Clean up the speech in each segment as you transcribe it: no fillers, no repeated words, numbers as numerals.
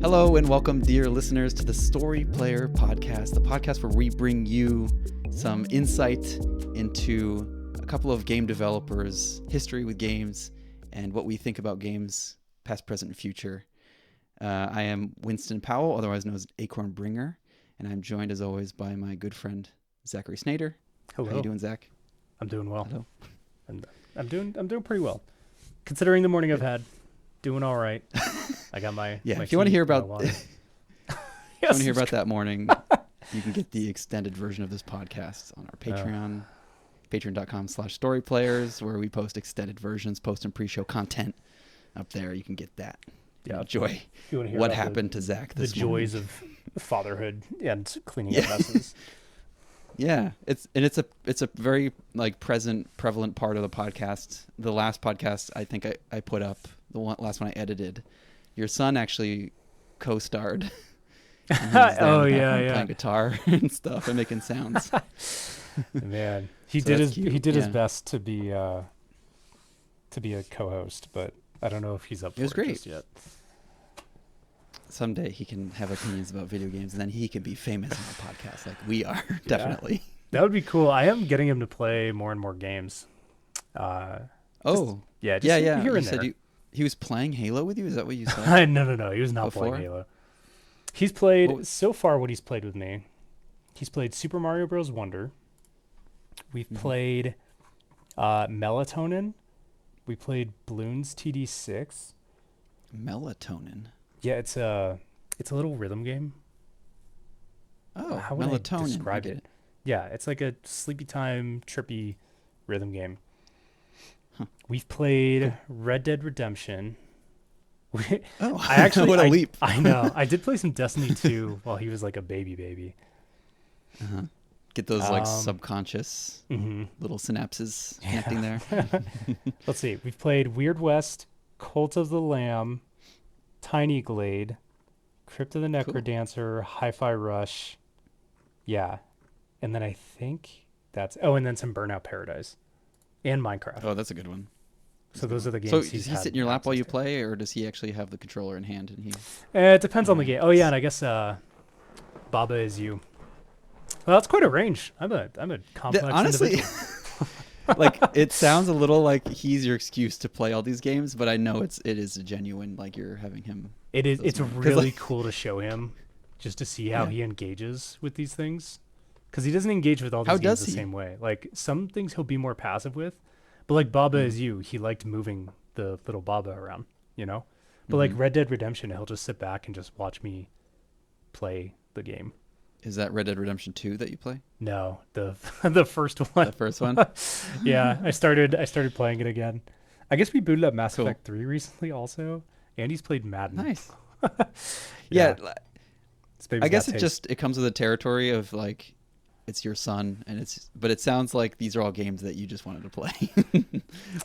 Hello and welcome, dear listeners, to the Story Player Podcast, the podcast where we bring you some insight into a couple of game developers' history with games and what we think about games, past, present, and future. I am Winston Powell, otherwise known as Acorn Bringer, and I'm joined, as always, by my good friend Zachary Snader. Hello. How you doing, Zach? I'm doing well. Hello. I'm doing pretty well, considering the morning I've had. Doing all right. I got my yeah. My if you want to hear about, yes, that morning, you can get the extended version of this podcast on our Patreon, patreon.com/storyplayers, where we post extended versions, post and pre-show content up there. You can get that. Yeah, enjoy what happened to Zach this morning. The joys of fatherhood and cleaning up messes. Yeah, it's a very prevalent part of the podcast. The last podcast I think I put up, last one I edited, your son actually co-starred. Oh yeah, playing guitar and stuff and making sounds. Man, he did his best to be a co-host, but I don't know if he's up for it just yet. Someday he can have opinions about video games, and then he can be famous on the podcast like we are. Definitely. That would be cool. I am getting him to play more and more games. Yeah. Here and there. He was playing Halo with you? Is that what you said? No. He was not playing Halo. He's played, so far what he's played with me, he's played Super Mario Bros. Wonder. We've played Melatonin. We played Bloons TD6. Melatonin? Yeah, it's a little rhythm game. Oh, how would Melatonin. I describe it? Yeah, it's like a sleepy time, trippy rhythm game. Huh. We've played Red Dead Redemption. What a leap. I know. I did play some Destiny 2 while he was like a baby. Uh-huh. Get those subconscious little synapses connecting there. Let's see. We've played Weird West, Cult of the Lamb, Tiny Glade, Crypt of the Necrodancer, Hi-Fi Rush. Yeah. And then I think and then some Burnout Paradise and Minecraft. Oh, that's a good one. So those are the games. So does he sit in your lap while you play, or does he actually have the controller in hand? And it depends on the game. Oh yeah, and I guess Baba is you. Well, that's quite a range. I'm a complex honestly, like it sounds a little like he's your excuse to play all these games, but I know it is a genuine, like you're having him. It is. It's really cool to show him, just to see how he engages with these things, because he doesn't engage with all these games the same way. Like some things he'll be more passive with, but like Baba is you, he liked moving the little Baba around, you know. But like Red Dead Redemption, he'll just sit back and just watch me play the game. Is that Red Dead Redemption 2 that you play? No, the first one. The first one? Yeah, I started playing it again. I guess we booted up Mass Effect 3 recently also. Andy's played Madden. Nice. Yeah. I guess it comes with the territory of like it's your son, but it sounds like these are all games that you just wanted to play.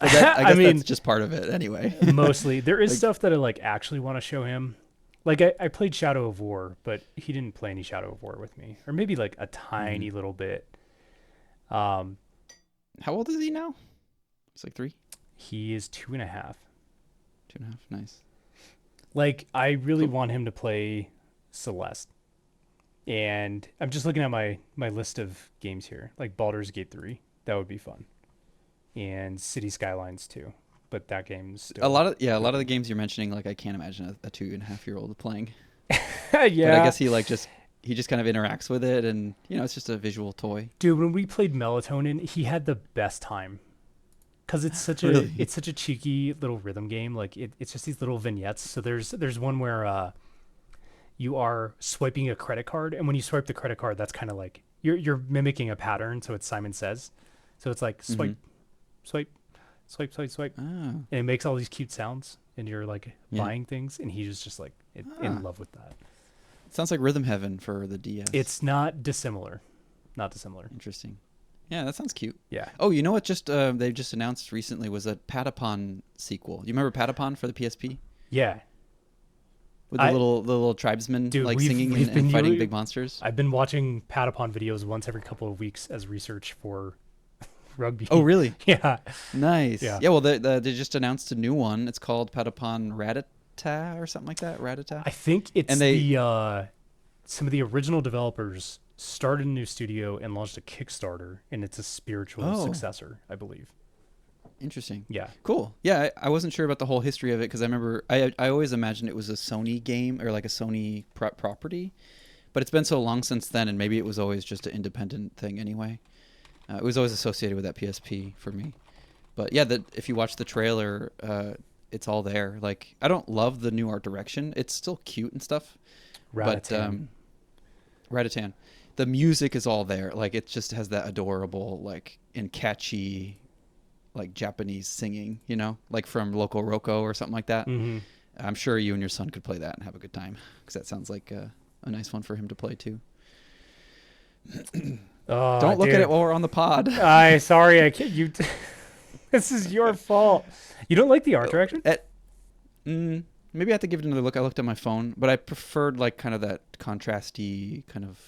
I guess that's just part of it anyway. Mostly. There is stuff that I like actually want to show him. Like I played Shadow of War, but he didn't play any Shadow of War with me, or maybe like a tiny little bit. How old is he now? He's like 3. He is 2.5. 2.5. Nice. Like I really want him to play Celeste, and I'm just looking at my list of games here. Like Baldur's Gate 3, that would be fun, and City Skylines 2. But that game's still... a lot of the games you're mentioning, like I can't imagine a 2.5-year-old playing. Yeah, but I guess he just kind of interacts with it, and it's just a visual toy. Dude, when we played Melatonin, he had the best time, because it's such a cheeky little rhythm game. Like it's just these little vignettes. So there's one where you are swiping a credit card, and when you swipe the credit card, that's kind of like you're mimicking a pattern. So it's Simon Says. So it's like swipe, swipe. Swipe, swipe, swipe. Oh. And it makes all these cute sounds, and you're like buying things, and he was just like in love with that. It sounds like Rhythm Heaven for the DS. It's not dissimilar. Not dissimilar. Interesting. Yeah, that sounds cute. Yeah. Oh, you know what? Just they just announced recently was a Patapon sequel. You remember Patapon for the PSP Yeah. with the little tribesmen Dude, like we've singing been and fighting big monsters? I've been watching Patapon videos once every couple of weeks as research for rugby. Oh, really? Yeah. Nice. Yeah. Yeah. Well, they just announced a new one. It's called Patapon Ratata or something like that. Ratata. I think it's And they the some of the original developers started a new studio and launched a Kickstarter, and it's a spiritual successor, I believe. Interesting. Yeah. Cool. Yeah, I wasn't sure about the whole history of it because I remember I always imagined it was a Sony game or like a Sony property, but it's been so long since then, and maybe it was always just an independent thing anyway. It was always associated with that PSP for me. But yeah, if you watch the trailer, it's all there. Like, I don't love the new art direction. It's still cute and stuff. Ratatan. But Ratatan. The music is all there. Like, it just has that adorable, like, and catchy, like, Japanese singing, you know? Like from Loco Roco or something like that. Mm-hmm. I'm sure you and your son could play that and have a good time. Because that sounds like a nice one for him to play, too. Don't look at it while we're on the pod. Sorry, I can't. You. This is your fault. You don't like the art direction? Maybe I have to give it another look. I looked at my phone, but I preferred like kind of that contrasty kind of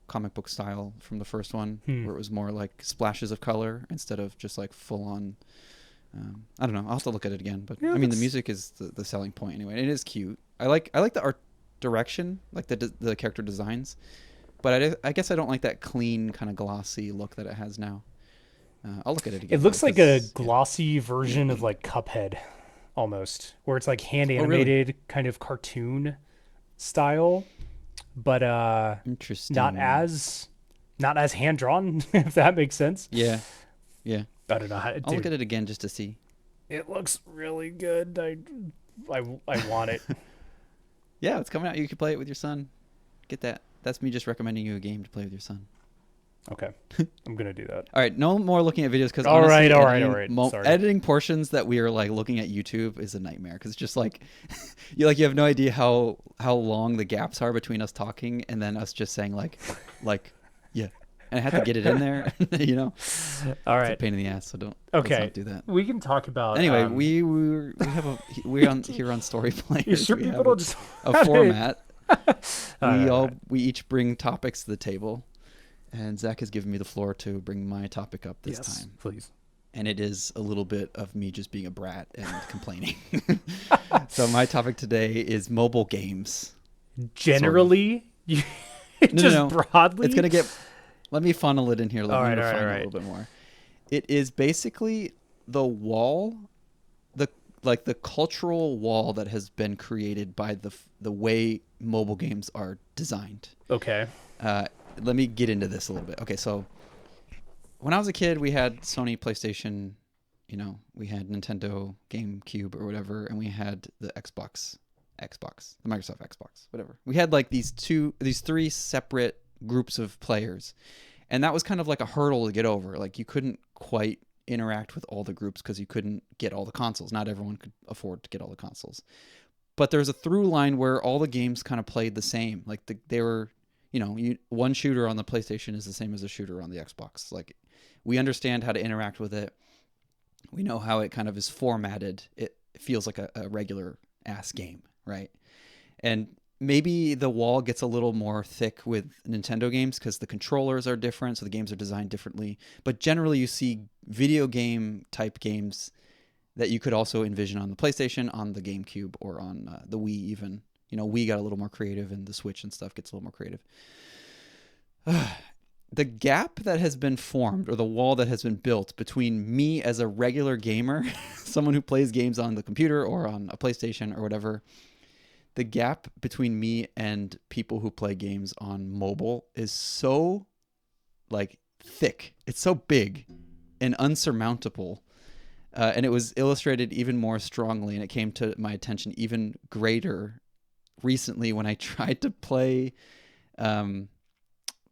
comic book style from the first one, where it was more like splashes of color instead of just like full on. I don't know. I'll have to look at it again, but yeah, I mean the music is the selling point anyway. It is cute. I like the art direction, like the character designs. But I guess I don't like that clean, kind of glossy look that it has now. I'll look at it again. It looks like a glossy version of like Cuphead, almost, where it's like hand animated, kind of cartoon style, but interesting. Not as hand drawn, if that makes sense. Yeah. I don't know how. I'll look at it again just to see. It looks really good. I want it. Yeah, it's coming out. You can play it with your son. Get that. That's me just recommending you a game to play with your son. Okay. I'm going to do that. All right. No more looking at videos because all right. Sorry. Editing portions that we are like looking at YouTube is a nightmare because it's just like you have no idea how long the gaps are between us talking and then us just saying like yeah. And I had to get it in there, you know. All right. It's a pain in the ass, so let's not do that. We can talk about anyway. We're on here on Story Players. You sure people don't just a format. We each bring topics to the table, and Zach has given me the floor to bring my topic up this time. Please. And it is a little bit of me just being a brat and complaining. So my topic today is mobile games. Generally, broadly. It's gonna get. Let me funnel it in here. Let me refine it a little bit more. It is basically the wall, the cultural wall that has been created by the way mobile games are designed. Okay. Let me get into this a little bit. Okay, so when I was a kid, we had Sony PlayStation, we had Nintendo GameCube or whatever, and we had the Xbox, the Microsoft Xbox, whatever. We had like these three separate groups of players, and that was kind of like a hurdle to get over. Like you couldn't quite interact with all the groups because you couldn't get all the consoles. Not everyone could afford to get all the consoles. But there's a through line where all the games kind of played the same. Like they were, one shooter on the PlayStation is the same as a shooter on the Xbox. Like we understand how to interact with it. We know how it kind of is formatted. It feels like a regular ass game, right? And maybe the wall gets a little more thick with Nintendo games because the controllers are different, so the games are designed differently. But generally, you see video game type games that you could also envision on the PlayStation, on the GameCube, or on the Wii even. Wii got a little more creative, and the Switch and stuff gets a little more creative. The gap that has been formed, or the wall that has been built between me as a regular gamer, someone who plays games on the computer or on a PlayStation or whatever, the gap between me and people who play games on mobile is so thick. It's so big and unsurmountable. And it was illustrated even more strongly, and it came to my attention even greater recently when I tried to play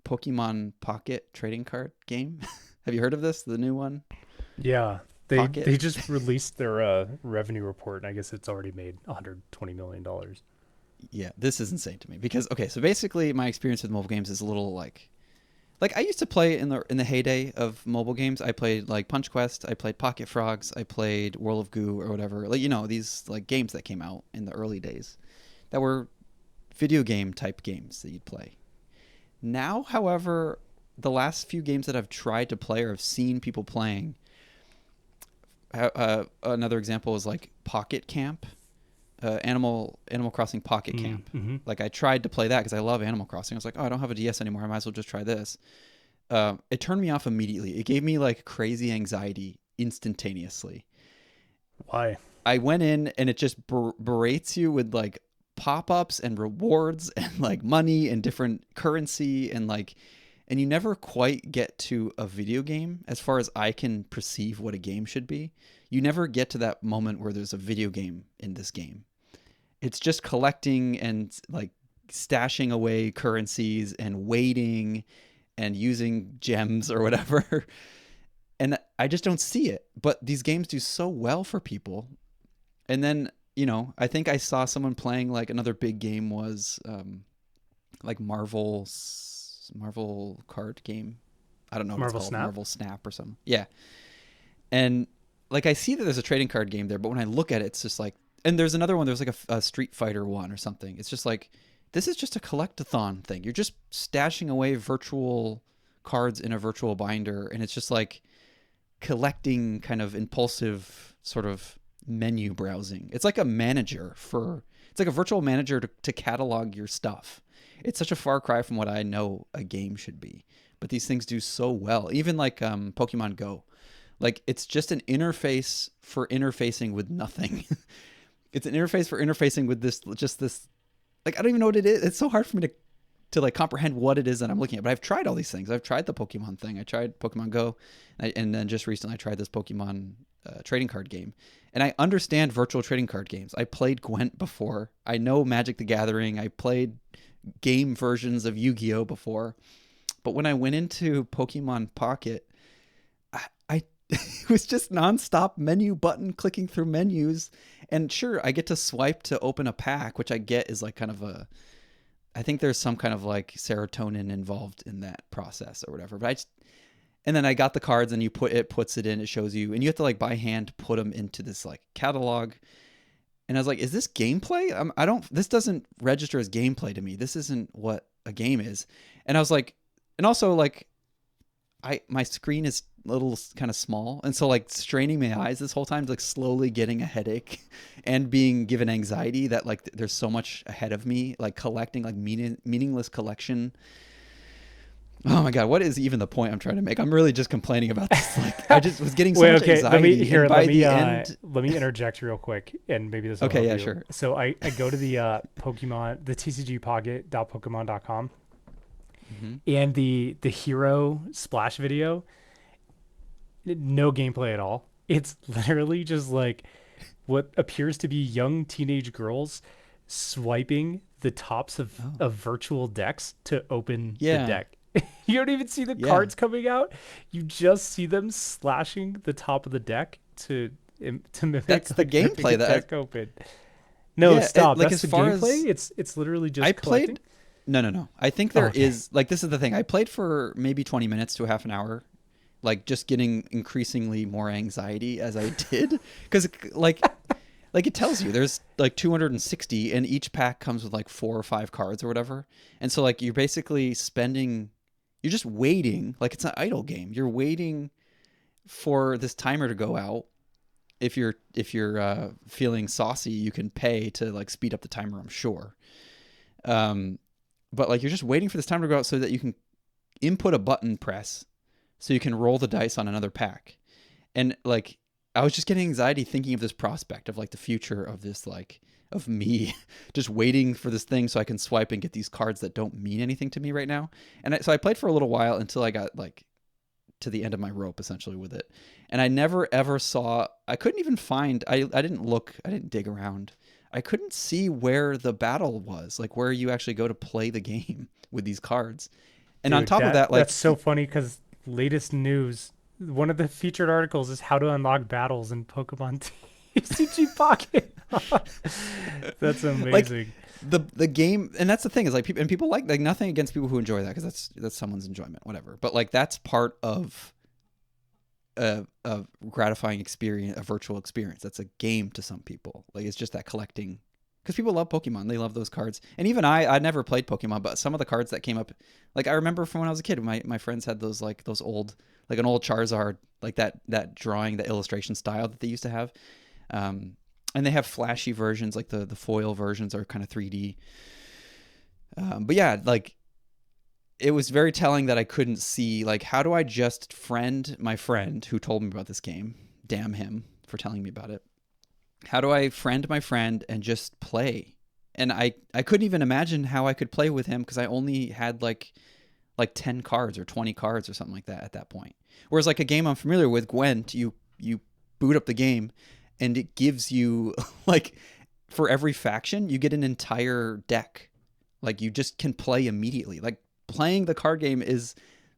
Pokemon Pocket trading card game. Have you heard of this? The new one? Yeah. They just released their revenue report, and I guess it's already made $120 million. Yeah, this is insane to me because, okay, so basically my experience with mobile games is a little Like I used to play in the heyday of mobile games. I played like Punch Quest, I played Pocket Frogs, I played World of Goo or whatever. Like these like games that came out in the early days that were video game type games that you'd play. Now, however, the last few games that I've tried to play or have seen people playing, another example is like Pocket Camp, Animal Crossing Pocket Camp. Mm-hmm. Like I tried to play that because I love Animal Crossing. I was like, oh, I don't have a DS anymore. I might as well just try this. It turned me off immediately. It gave me like crazy anxiety instantaneously. Why? I went in and it just berates you with like pop-ups and rewards and like money and different currency and you never quite get to a video game as far as I can perceive what a game should be. You never get to that moment where there's a video game in this game. It's just collecting and like stashing away currencies and waiting and using gems or whatever. And I just don't see it. But these games do so well for people. And then, I think I saw someone playing like another big game was like Marvel card game. I don't know what Marvel it's called. Snap? Marvel Snap or something. Yeah. And like I see that there's a trading card game there, but when I look at it, it's just like, and there's another one, there's like a Street Fighter one or something. It's just like, this is just a collect-a-thon thing. You're just stashing away virtual cards in a virtual binder, and it's just like collecting kind of impulsive sort of menu browsing. It's like a it's like a virtual manager to catalog your stuff. It's such a far cry from what I know a game should be. But these things do so well. Even like Pokemon Go. Like it's just an interface for interfacing with nothing. It's an interface for interfacing with this like I don't even know what it is. It's so hard for me to like comprehend what it is that I'm looking at. But I've tried all these things. I've tried the Pokemon thing. I tried Pokemon Go, and then just recently I tried this Pokemon trading card game. And I understand virtual trading card games. I played Gwent before. I know Magic the Gathering. I played game versions of Yu-Gi-Oh before. But when I went into Pokemon Pocket, I it was just nonstop menu button clicking through menus. And sure, I get to swipe to open a pack, which I get is like kind of I think there's some kind of like serotonin involved in that process or whatever. But and then I got the cards and it puts it in, it shows you, and you have to like by hand put them into this like catalog. And I was like, is this gameplay? This doesn't register as gameplay to me. This isn't what a game is. And I was like, and also like, my screen is a little kind of small. And so like straining my eyes this whole time, like slowly getting a headache and being given anxiety that like there's so much ahead of me, like collecting like meaningless collection. Oh my God, what is even the point I'm trying to make? I'm really just complaining about this. Like I just was getting so much anxiety. Let me interject real quick, and maybe this will okay, help yeah, you. sure. So I go to the Pokemon, the tcgpocket.pokemon.com, and the hero splash video, no gameplay at all. It's literally just like what appears to be young teenage girls swiping the tops of virtual decks to open the deck. You don't even see the cards coming out. You just see them slashing the top of the deck to mimic. That's the gameplay that deck open. No, stop. Like that's as the far gameplay. as It's literally just collecting. No. I think there is like this is the thing. I played for maybe 20 minutes to a half an hour, like just getting increasingly more anxiety as I did, because like it tells you there's like 260 and each pack comes with like 4 or 5 cards or whatever. And so like you're basically you're just waiting. Like it's an idle game. You're waiting for this timer to go out. If you're feeling saucy, you can pay to like speed up the timer, I'm sure. But like you're just waiting for this timer to go out so that you can input a button press so you can roll the dice on another pack. And like I was just getting anxiety thinking of this prospect of like the future of this, like of me just waiting for this thing so I can swipe and get these cards that don't mean anything to me right now. And so I played for a little while until I got like to the end of my rope essentially with it. And I never ever I couldn't even find, I didn't dig around. I couldn't see where the battle was, like where you actually go to play the game with these cards. And Dude, on top of that, like that's so funny because latest news, one of the featured articles is how to unlock battles in Pokemon TCG Pocket. That's amazing. Like, the game, and that's the thing, is like people like nothing against people who enjoy that, because that's someone's enjoyment, whatever. But like that's part of a gratifying experience, a virtual experience. That's a game to some people. Like it's just that collecting, because people love Pokemon. They love those cards. And even I never played Pokemon, but some of the cards that came up, like I remember from when I was a kid, my friends had those old, like an old Charizard, like that drawing, the illustration style that they used to have. And they have flashy versions, like the foil versions are kind of 3D. But yeah, like it was very telling that I couldn't see, like, how do I just friend my friend who told me about this game? Damn him for telling me about it. How do I friend my friend and just play? And I couldn't even imagine how I could play with him, because I only had like 10 cards or 20 cards or something like that at that point. Whereas like a game I'm familiar with, Gwent, you boot up the game and it gives you like, for every faction, you get an entire deck. Like you just can play immediately. Like playing the card game is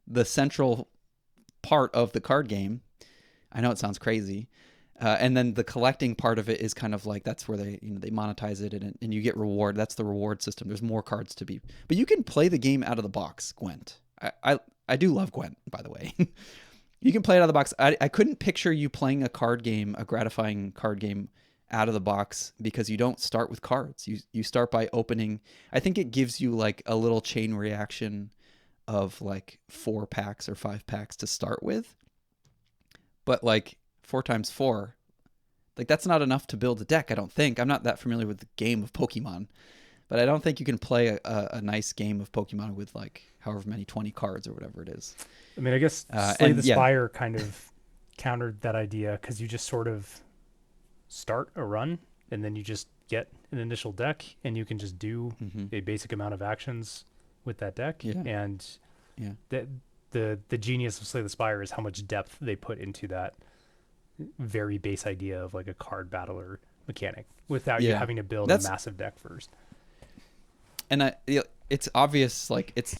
the central part of the card game. I know it sounds crazy. And then the collecting part of it is kind of like, that's where they monetize it, and you get reward. That's the reward system. There's more cards to be, but you can play the game out of the box. Gwent. I do love Gwent, by the way. You can play it out of the box. I couldn't picture you playing a card game, a gratifying card game, out of the box, because you don't start with cards. You start by opening. I think it gives you like a little chain reaction of like 4 packs or 5 packs to start with. But like 4 times 4, like that's not enough to build a deck, I don't think. I'm not that familiar with the game of Pokemon, but I don't think you can play a nice game of Pokemon with like however many 20 cards or whatever it is. I mean, I guess Slay the Spire kind of countered that idea, because you just sort of start a run and then you just get an initial deck and you can just do a basic amount of actions with that deck. And the genius of Slay the Spire is how much depth they put into that very base idea of like a card battler mechanic without you having to build a massive deck first. And it's obvious, like it's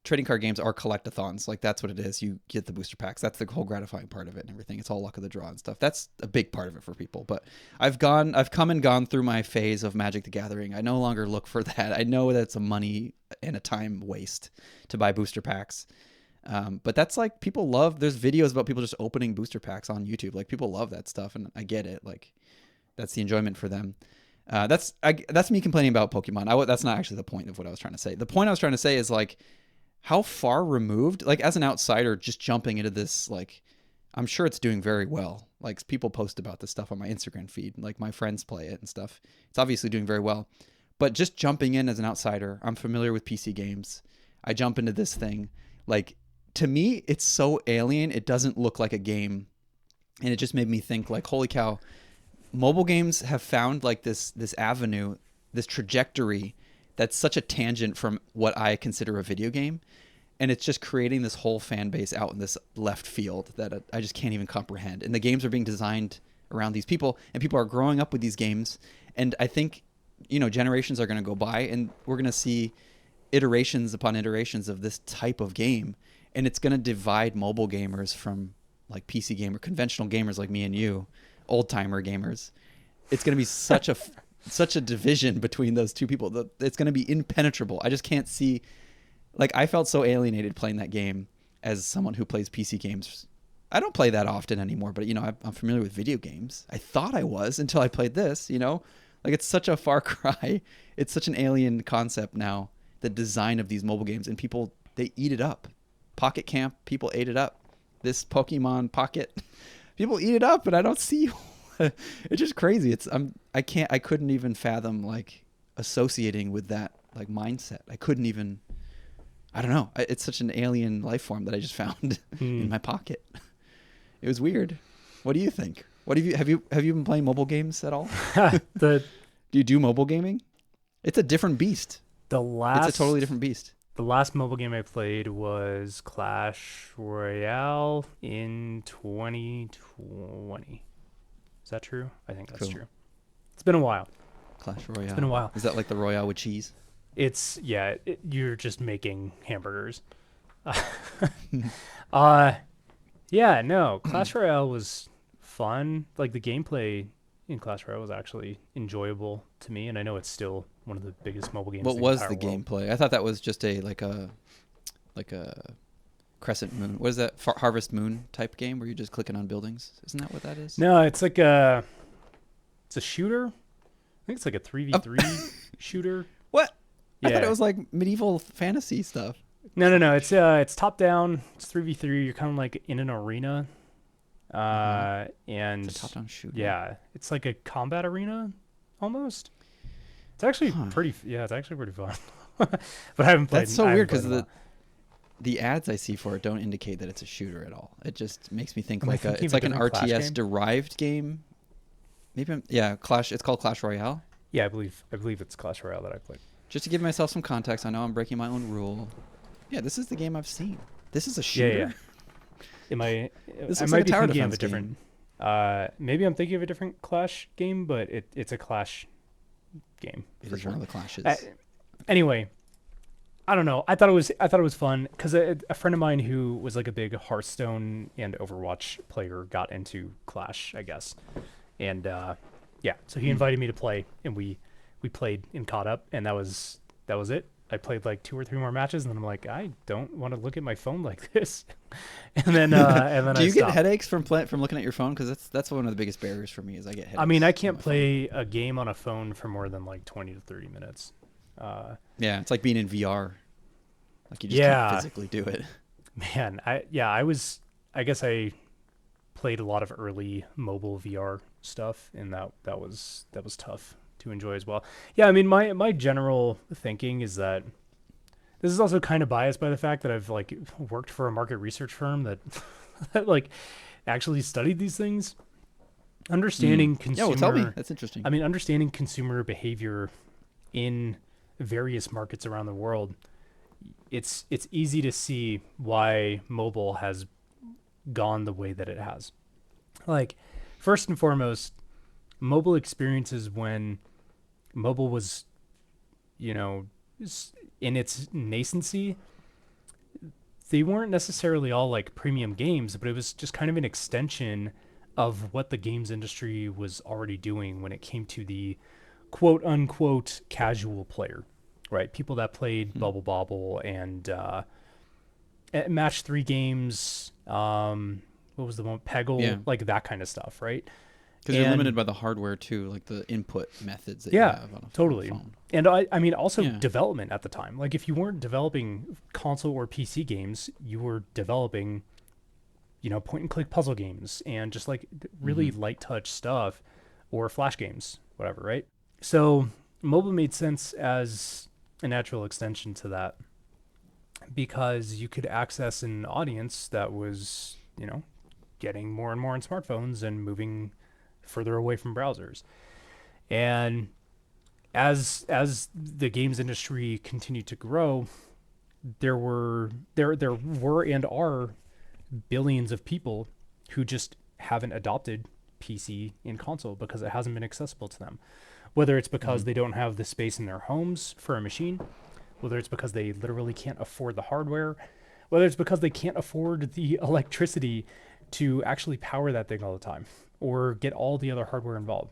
trading card games are collectathons. Like that's what it is. You get the booster packs. That's the whole gratifying part of it and everything. It's all luck of the draw and stuff. That's a big part of it for people. But I've come and gone through my phase of Magic the Gathering. I no longer look for that. I know that it's a money and a time waste to buy booster packs. But that's like, people love, there's videos about people just opening booster packs on YouTube. Like people love that stuff, and I get it. Like that's the enjoyment for them. That's me complaining about Pokemon. That's not actually the point of what I was trying to say. The point I was trying to say is like, how far removed, like as an outsider just jumping into this, like I'm sure it's doing very well. Like people post about this stuff on my Instagram feed, like my friends play it and stuff. It's obviously doing very well. But just jumping in as an outsider, I'm familiar with PC games. I jump into this thing, like, to me, it's so alien. It doesn't look like a game. And it just made me think like, holy cow, mobile games have found like this avenue, this trajectory that's such a tangent from what I consider a video game. And it's just creating this whole fan base out in this left field that I just can't even comprehend. And the games are being designed around these people, and people are growing up with these games. And I think, generations are going to go by, and we're going to see iterations upon iterations of this type of game. And it's going to divide mobile gamers from like PC gamer, conventional gamers like me and you, old timer gamers. It's going to be such a division between those two people. It's going to be impenetrable. I just can't see, like I felt so alienated playing that game as someone who plays PC games. I don't play that often anymore, but I'm familiar with video games. I thought I was until I played this, like it's such a far cry. It's such an alien concept now, the design of these mobile games, and people, they eat it up. Pocket Camp, people ate it up. This Pokemon Pocket, people eat it up, and I don't see. It's just crazy. I couldn't even fathom like associating with that like mindset. I couldn't even. I don't know. It's such an alien life form that I just found in my pocket. It was weird. What do you think? What have you been playing mobile games at all? Do you do mobile gaming? It's a different beast. It's a totally different beast. The last mobile game I played was Clash Royale in 2020. Is that true? I think that's true. It's been a while. Clash Royale. It's been a while. Is that like the Royale with cheese? It's, you're just making hamburgers. Clash Royale was fun. Like the gameplay in Clash Royale was actually enjoyable to me, and I know it's still one of the biggest mobile games. What in was the the entire world. gameplay? I thought that was just like a Crescent Moon. What is that? Harvest Moon type game where you're just clicking on buildings. Isn't that what that is? No, it's like it's a shooter. I think it's like a 3v3 shooter. What? Yeah. I thought it was like medieval fantasy stuff. No. It's top down. It's 3v3. You're kind of like in an arena. And it's a top-down shooter. Yeah, it's like a combat arena almost. It's actually it's actually pretty fun. But I haven't played. That's so weird because the ads I see for it don't indicate that it's a shooter at all. It just makes me think it's like an RTS derived game. Maybe Clash. It's called Clash Royale. Yeah, I believe it's Clash Royale that I played. Just to give myself some context, I know I'm breaking my own rule. Yeah, this is the game I've seen. This is a shooter. Yeah. This I looks might like a be tower thinking of defense a different. Maybe I'm thinking of a different Clash game, but it's a Clash game. It is one of the Clashes. Anyway, I don't know. I thought it was fun because a friend of mine who was like a big Hearthstone and Overwatch player got into Clash, I guess, and so he invited me to play, and we played and caught up, and that was it. I played like 2 or 3 more matches, and then I'm like, I don't want to look at my phone like this. and then do you get headaches from looking at your phone? Because that's one of the biggest barriers for me is I get headaches. I mean, I can't play a game on a phone for more than like 20 to 30 minutes. Yeah, it's like being in VR. Like you just can't physically do it. Man, I guess I played a lot of early mobile VR stuff, and that was tough to enjoy as well. Yeah, I mean, my general thinking is that this is also kind of biased by the fact that I've like worked for a market research firm that like actually studied these things. Understanding consumer. Yeah, well, tell me. That's interesting. I mean, understanding consumer behavior in various markets around the world. It's easy to see why mobile has gone the way that it has. Like, first and foremost, mobile experiences when mobile was, in its nascency, they weren't necessarily all like premium games, but it was just kind of an extension of what the games industry was already doing when it came to the quote unquote casual player, right? People that played Bubble Bobble and Match 3 games, what was the one? Peggle, like that kind of stuff, right? Because you're limited by the hardware too, like the input methods that you have on a totally. phone. And I mean, also development at the time. Like if you weren't developing console or PC games, you were developing, point and click puzzle games and just like really light touch stuff or flash games, whatever, right? So mobile made sense as a natural extension to that because you could access an audience that was, getting more and more in smartphones and moving further away from browsers. And as the games industry continued to grow, there were and are billions of people who just haven't adopted PC and console because it hasn't been accessible to them. Whether it's because they don't have the space in their homes for a machine, whether it's because they literally can't afford the hardware, whether it's because they can't afford the electricity to actually power that thing all the time or get all the other hardware involved.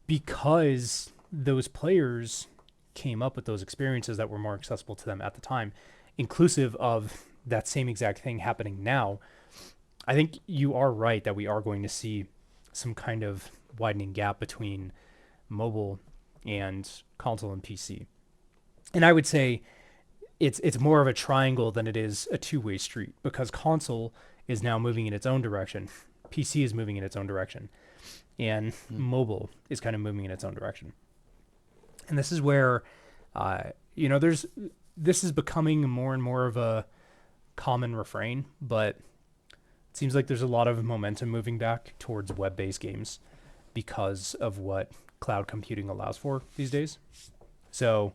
Because those players came up with those experiences that were more accessible to them at the time, inclusive of that same exact thing happening now, I think you are right that we are going to see some kind of widening gap between mobile and console and PC. And I would say it's more of a triangle than it is a two-way street because console is now moving in its own direction. PC is moving in its own direction. And mobile is kind of moving in its own direction. And this is where, this is becoming more and more of a common refrain, but it seems like there's a lot of momentum moving back towards web-based games because of what cloud computing allows for these days. So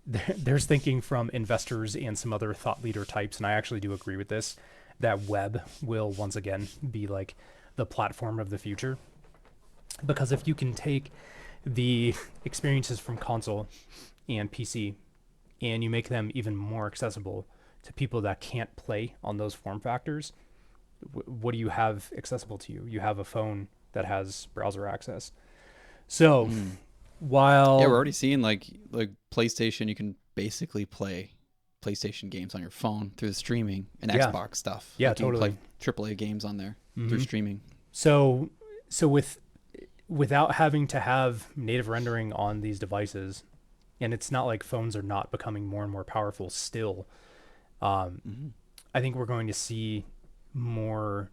there's thinking from investors and some other thought leader types, and I actually do agree with this, that web will once again be like the platform of the future. Because if you can take the experiences from console and PC and you make them even more accessible to people that can't play on those form factors, what do you have accessible to you? You have a phone that has browser access. So while Yeah, we're already seeing like PlayStation, you can basically play PlayStation games on your phone through the streaming, and Xbox stuff. Yeah, like you totally. can play AAA games on there through streaming. So without having to have native rendering on these devices, and it's not like phones are not becoming more and more powerful still. I think we're going to see more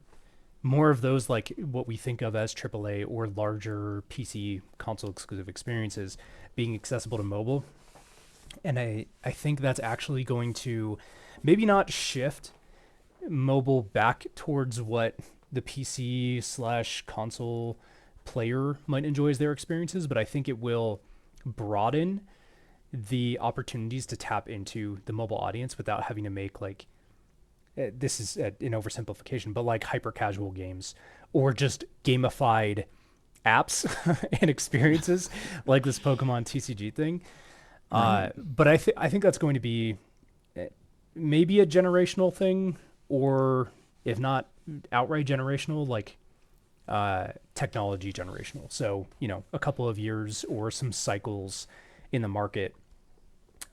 of those, like what we think of as AAA or larger PC console exclusive experiences being accessible to mobile. And I think that's actually going to maybe not shift mobile back towards what the PC / console player might enjoy as their experiences, but I think it will broaden the opportunities to tap into the mobile audience without having to make like this is an oversimplification, but like hyper casual games or just gamified apps and experiences like this Pokemon TCG thing. Right. But I think that's going to be maybe a generational thing, or if not outright generational, like technology generational. So, a couple of years or some cycles in the market.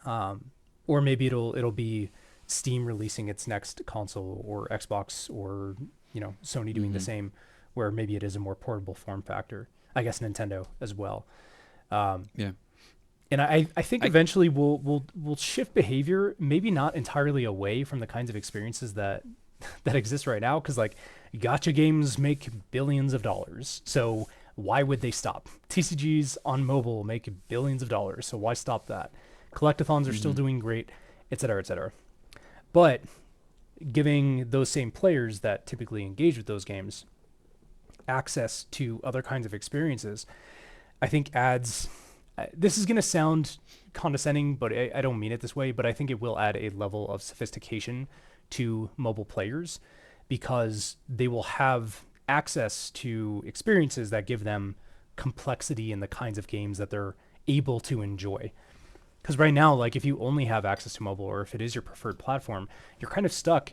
Or maybe it'll be Steam releasing its next console, or Xbox, or Sony doing the same, where maybe it is a more portable form factor. I guess Nintendo as well. Yeah. And I think eventually we'll shift behavior, maybe not entirely away from the kinds of experiences that exist right now, because like gotcha games make billions of dollars, so why would they stop? TCGs on mobile make billions of dollars, so why stop that? Collectathons are still doing great, et cetera, et cetera. But giving those same players that typically engage with those games access to other kinds of experiences, I think adds, this is going to sound condescending, but I don't mean it this way, but I think it will add a level of sophistication to mobile players, because they will have access to experiences that give them complexity in the kinds of games that they're able to enjoy. Because right now, like if you only have access to mobile, or if it is your preferred platform, you're kind of stuck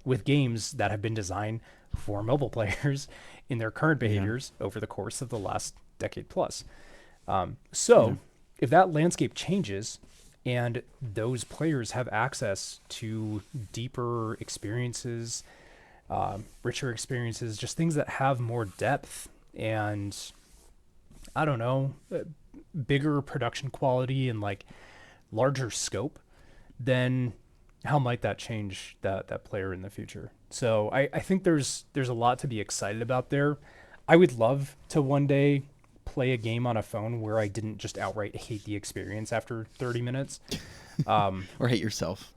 with games that have been designed for mobile players in their current behaviors over the course of the last decade plus. If that landscape changes and those players have access to deeper experiences, richer experiences, just things that have more depth and, I don't know, bigger production quality and like larger scope, then how might that change that player in the future? So I think there's a lot to be excited about there. I would love to one day play a game on a phone where I didn't just outright hate the experience after 30 minutes. Or hate yourself.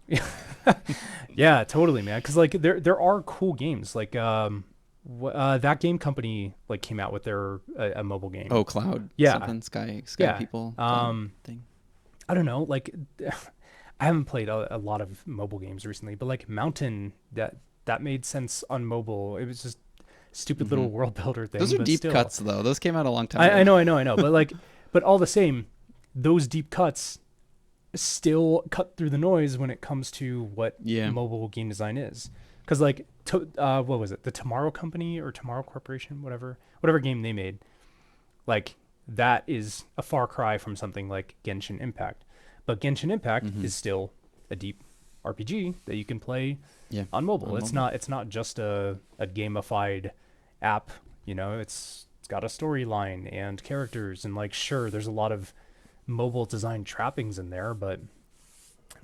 Yeah, totally, man. Because like there are cool games. Like that game company like came out with their a mobile game. Oh, Cloud. Yeah. Something Sky People thing. I don't know. Like I haven't played a lot of mobile games recently, but like Mountain, that made sense on mobile. It was just stupid little world builder thing. Those are but deep still. cuts though. Those came out a long time ago. I know. But like, but all the same, those deep cuts still cut through the noise when it comes to what mobile game design is. Because like, what was it? The Tomorrow Company or Tomorrow Corporation, whatever game they made, like that is a far cry from something like Genshin Impact. But Genshin Impact is still a deep RPG that you can play on mobile. It's not just a gamified app. It's got a storyline and characters, and like sure, there's a lot of mobile design trappings in there, but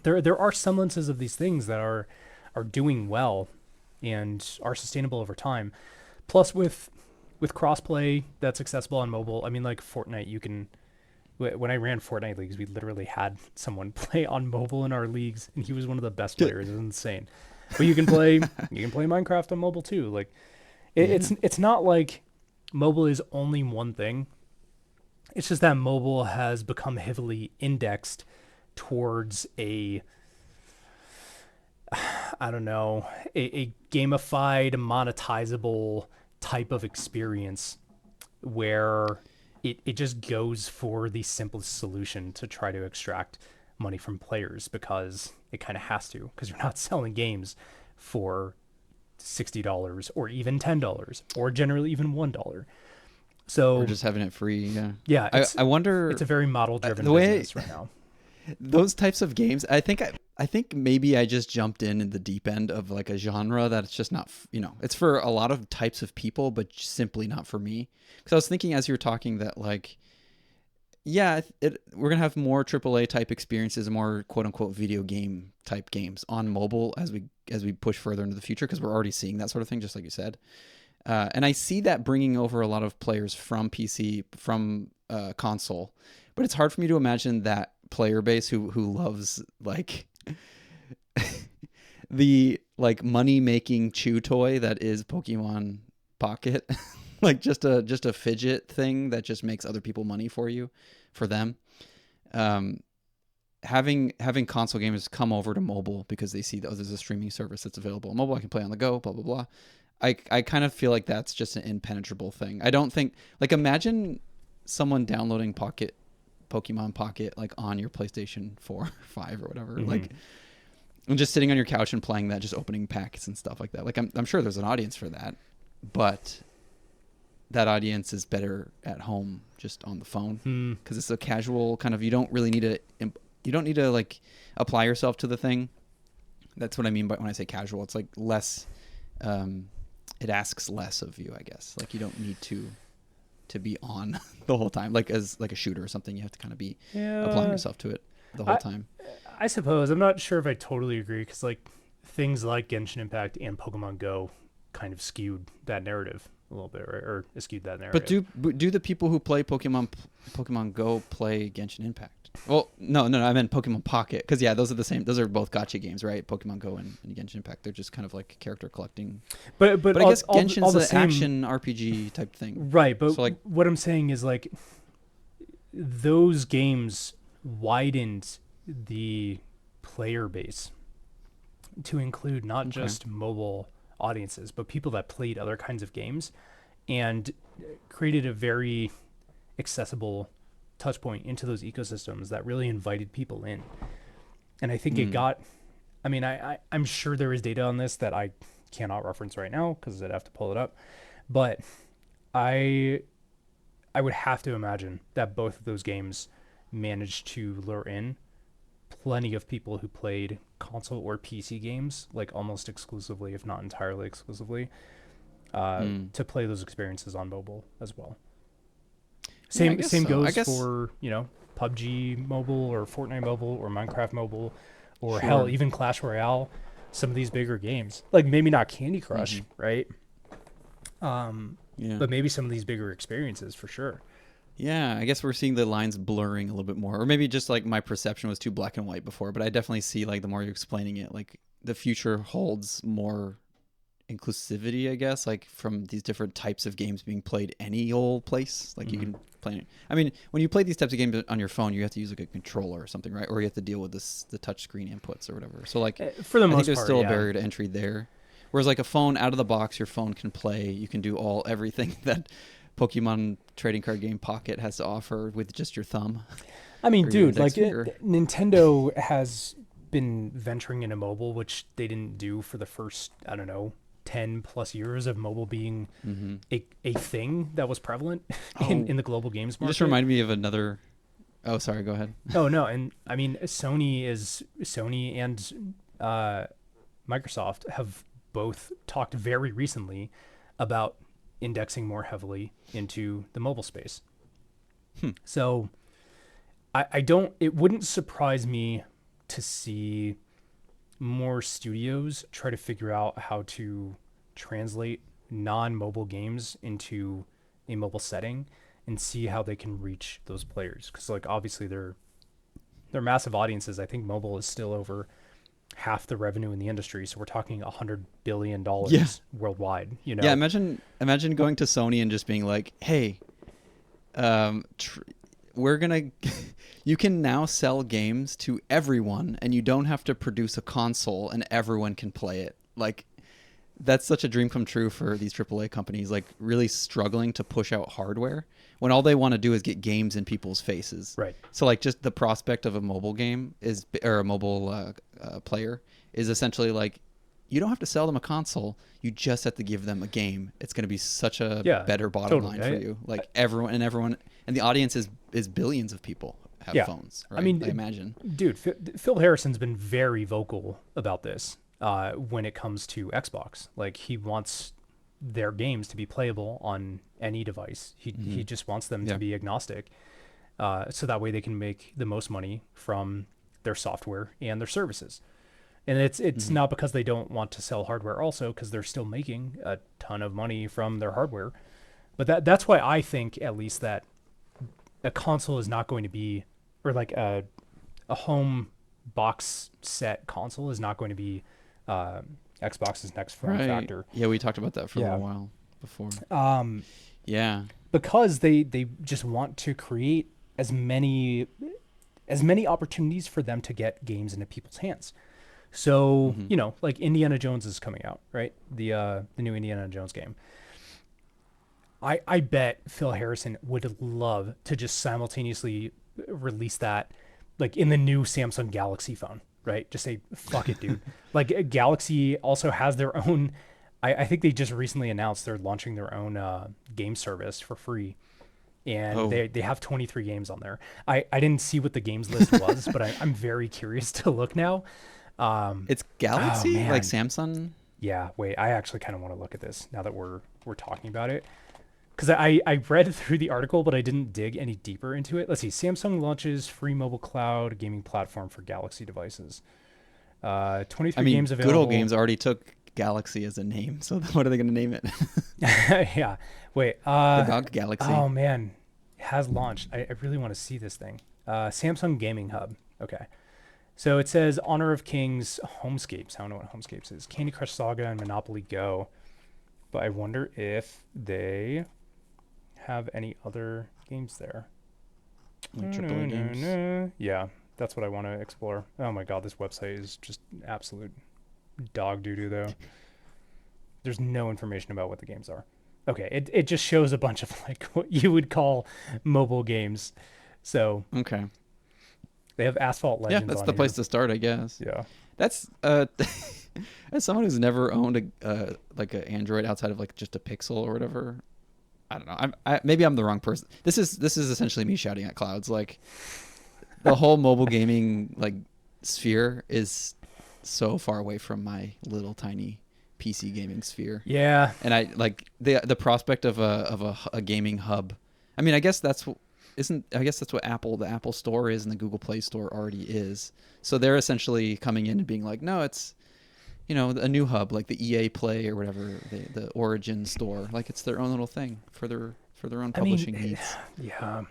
there are semblances of these things that are doing well and are sustainable over time. Plus with crossplay that's accessible on mobile. I mean, like Fortnite, you can. When I ran Fortnite leagues, we literally had someone play on mobile in our leagues, and he was one of the best players. It was insane. But you can play Minecraft on mobile too. Like it's not like mobile is only one thing. It's just that mobile has become heavily indexed towards a gamified, monetizable type of experience where it just goes for the simplest solution to try to extract money from players, because it kind of has to, because you're not selling games for $60 or even $10 or generally even $1. So or just having it free. Yeah. yeah, I wonder. it's a very model driven the way business right now. Those types of games, I think maybe I just jumped in the deep end of like a genre that's just not, it's for a lot of types of people, but simply not for me. Because I was thinking as you were talking that like, yeah, we're gonna have more AAA type experiences, more quote unquote video game type games on mobile as we push further into the future, because we're already seeing that sort of thing, just like you said. And I see that bringing over a lot of players from PC, from console, but it's hard for me to imagine that player base who loves like the like money making chew toy that is Pokemon Pocket. Like just a fidget thing that just makes other people money for them. Having console gamers come over to mobile because they see that there's a streaming service that's available on mobile, I can play on the go, blah blah blah. I kind of feel like that's just an impenetrable thing. I don't think, like, imagine someone downloading Pokemon Pocket like on your PlayStation 4 or 5 or whatever, like, and just sitting on your couch and playing that, just opening packs and stuff like that. Like I'm sure there's an audience for that, but that audience is better at home, just on the phone, because it's a casual kind of, you don't need to like apply yourself to the thing. That's what I mean by when I say casual. It's like less, it asks less of you, I guess. Like you don't need to be on the whole time, like as like a shooter or something. You have to kind of be applying yourself to it the whole time. I suppose. I'm not sure if I totally agree, because like things like Genshin Impact and Pokemon Go kind of skewed that narrative a little bit, right? Or skewed that narrative. But do the people who play Pokemon Go play Genshin Impact? Well, no, I meant Pokemon Pocket, because yeah, those are the same. Those are both gacha games, right? Pokemon Go and Genshin Impact. They're just kind of like character collecting. But I guess Genshin's an action RPG type thing, right? But so like, what I'm saying is like those games widened the player base to include not just mobile audiences, but people that played other kinds of games, and created a very accessible touch point into those ecosystems that really invited people in. And I think it got, I mean, I'm sure there is data on this that I cannot reference right now because I'd have to pull it up, but I would have to imagine that both of those games managed to lure in plenty of people who played console or PC games, like almost exclusively, if not entirely exclusively, to play those experiences on mobile as well. Same goes for, PUBG mobile or Fortnite mobile or Minecraft mobile or hell, even Clash Royale, some of these bigger games. Like maybe not Candy Crush, right? But maybe some of these bigger experiences for sure. Yeah, I guess we're seeing the lines blurring a little bit more. Or maybe just like my perception was too black and white before, but I definitely see, like, the more you're explaining it, like the future holds more inclusivity, I guess, like from these different types of games being played any old place. Like you can play it. I mean, when you play these types of games on your phone, you have to use like a controller or something, right? Or you have to deal with the touch screen inputs or whatever. So like, for the I most think there's part, still a barrier to entry there. Whereas like a phone out of the box, your phone can play. You can do everything that Pokemon trading card game Pocket has to offer with just your thumb. I mean, dude, like Nintendo has been venturing into mobile, which they didn't do for the first, I don't know, 10 plus years of mobile being a thing that was prevalent in the global games market. You just reminded me of another. Oh, sorry. Go ahead. Oh no, and I mean Sony and Microsoft have both talked very recently about indexing more heavily into the mobile space. So it wouldn't surprise me to see more studios try to figure out how to translate non-mobile games into a mobile setting and see how they can reach those players. Because like obviously they're massive audiences. I think mobile is still over half the revenue in the industry, so we're talking $100 billion worldwide. Yeah, imagine going to Sony and just being like, hey, we're gonna you can now sell games to everyone and you don't have to produce a console and everyone can play it. Like, that's such a dream come true for these AAA companies, like really struggling to push out hardware when all they want to do is get games in people's faces. Right. So like just the prospect of a mobile game or a mobile player is essentially like, you don't have to sell them a console. You just have to give them a game. It's going to be such a better bottom totally. line for you. Like everyone, and the audience is billions of people have phones. Right? I mean, I imagine. Dude, Phil Harrison's been very vocal about this when it comes to Xbox. Like, he wants their games to be playable on any device. He just wants them to be agnostic, so that way they can make the most money from their software and their services. And it's not because they don't want to sell hardware also, because they're still making a ton of money from their hardware. But that's why I think, at least, that a console is not going to be, or like a home box set console is not going to be Xbox's next form factor. Yeah, we talked about that for a little while before. Because they just want to create as many opportunities for them to get games into people's hands. So, you know, like Indiana Jones is coming out, right? The new Indiana Jones game. I bet Phil Harrison would love to just simultaneously release that, like, in the new Samsung Galaxy phone, right? Just say, fuck it, dude. Like, Galaxy also has their own, I think they just recently announced they're launching their own game service for free. And they have 23 games on there. I didn't see what the games list was, but I'm very curious to look now. It's Galaxy, like Samsung. Yeah, wait. I actually kind of want to look at this now that we're talking about it, because I read through the article, but I didn't dig any deeper into it. Let's see. Samsung launches free mobile cloud gaming platform for Galaxy devices. 23 games available. Good Old Games already took Galaxy as a name, so what are they going to name it? Yeah. Wait. The dog Galaxy. Oh man, it has launched. I really want to see this thing. Samsung Gaming Hub. Okay. So it says Honor of Kings, Homescapes. I don't know what Homescapes is. Candy Crush Saga and Monopoly Go. But I wonder if they have any other games there. AAA games. Yeah, that's what I want to explore. Oh my god, this website is just absolute dog doo-doo though. There's no information about what the games are. Okay, it just shows a bunch of like what you would call mobile games. So okay. They have Asphalt Legends. Yeah, that's on the here. place to start, I guess. Yeah. That's as someone who's never owned a like an Android outside of like just a Pixel or whatever. I don't know. Maybe I'm the wrong person. This is essentially me shouting at clouds. Like the whole mobile gaming like sphere is so far away from my little tiny PC gaming sphere. Yeah. And I like the prospect of a gaming hub. I mean, I guess that's what the Apple Store is and the Google Play Store already is. So they're essentially coming in and being like, no, it's, you know, a new hub like the EA Play or whatever, the Origin Store. Like it's their own little thing for their own publishing needs. Yeah.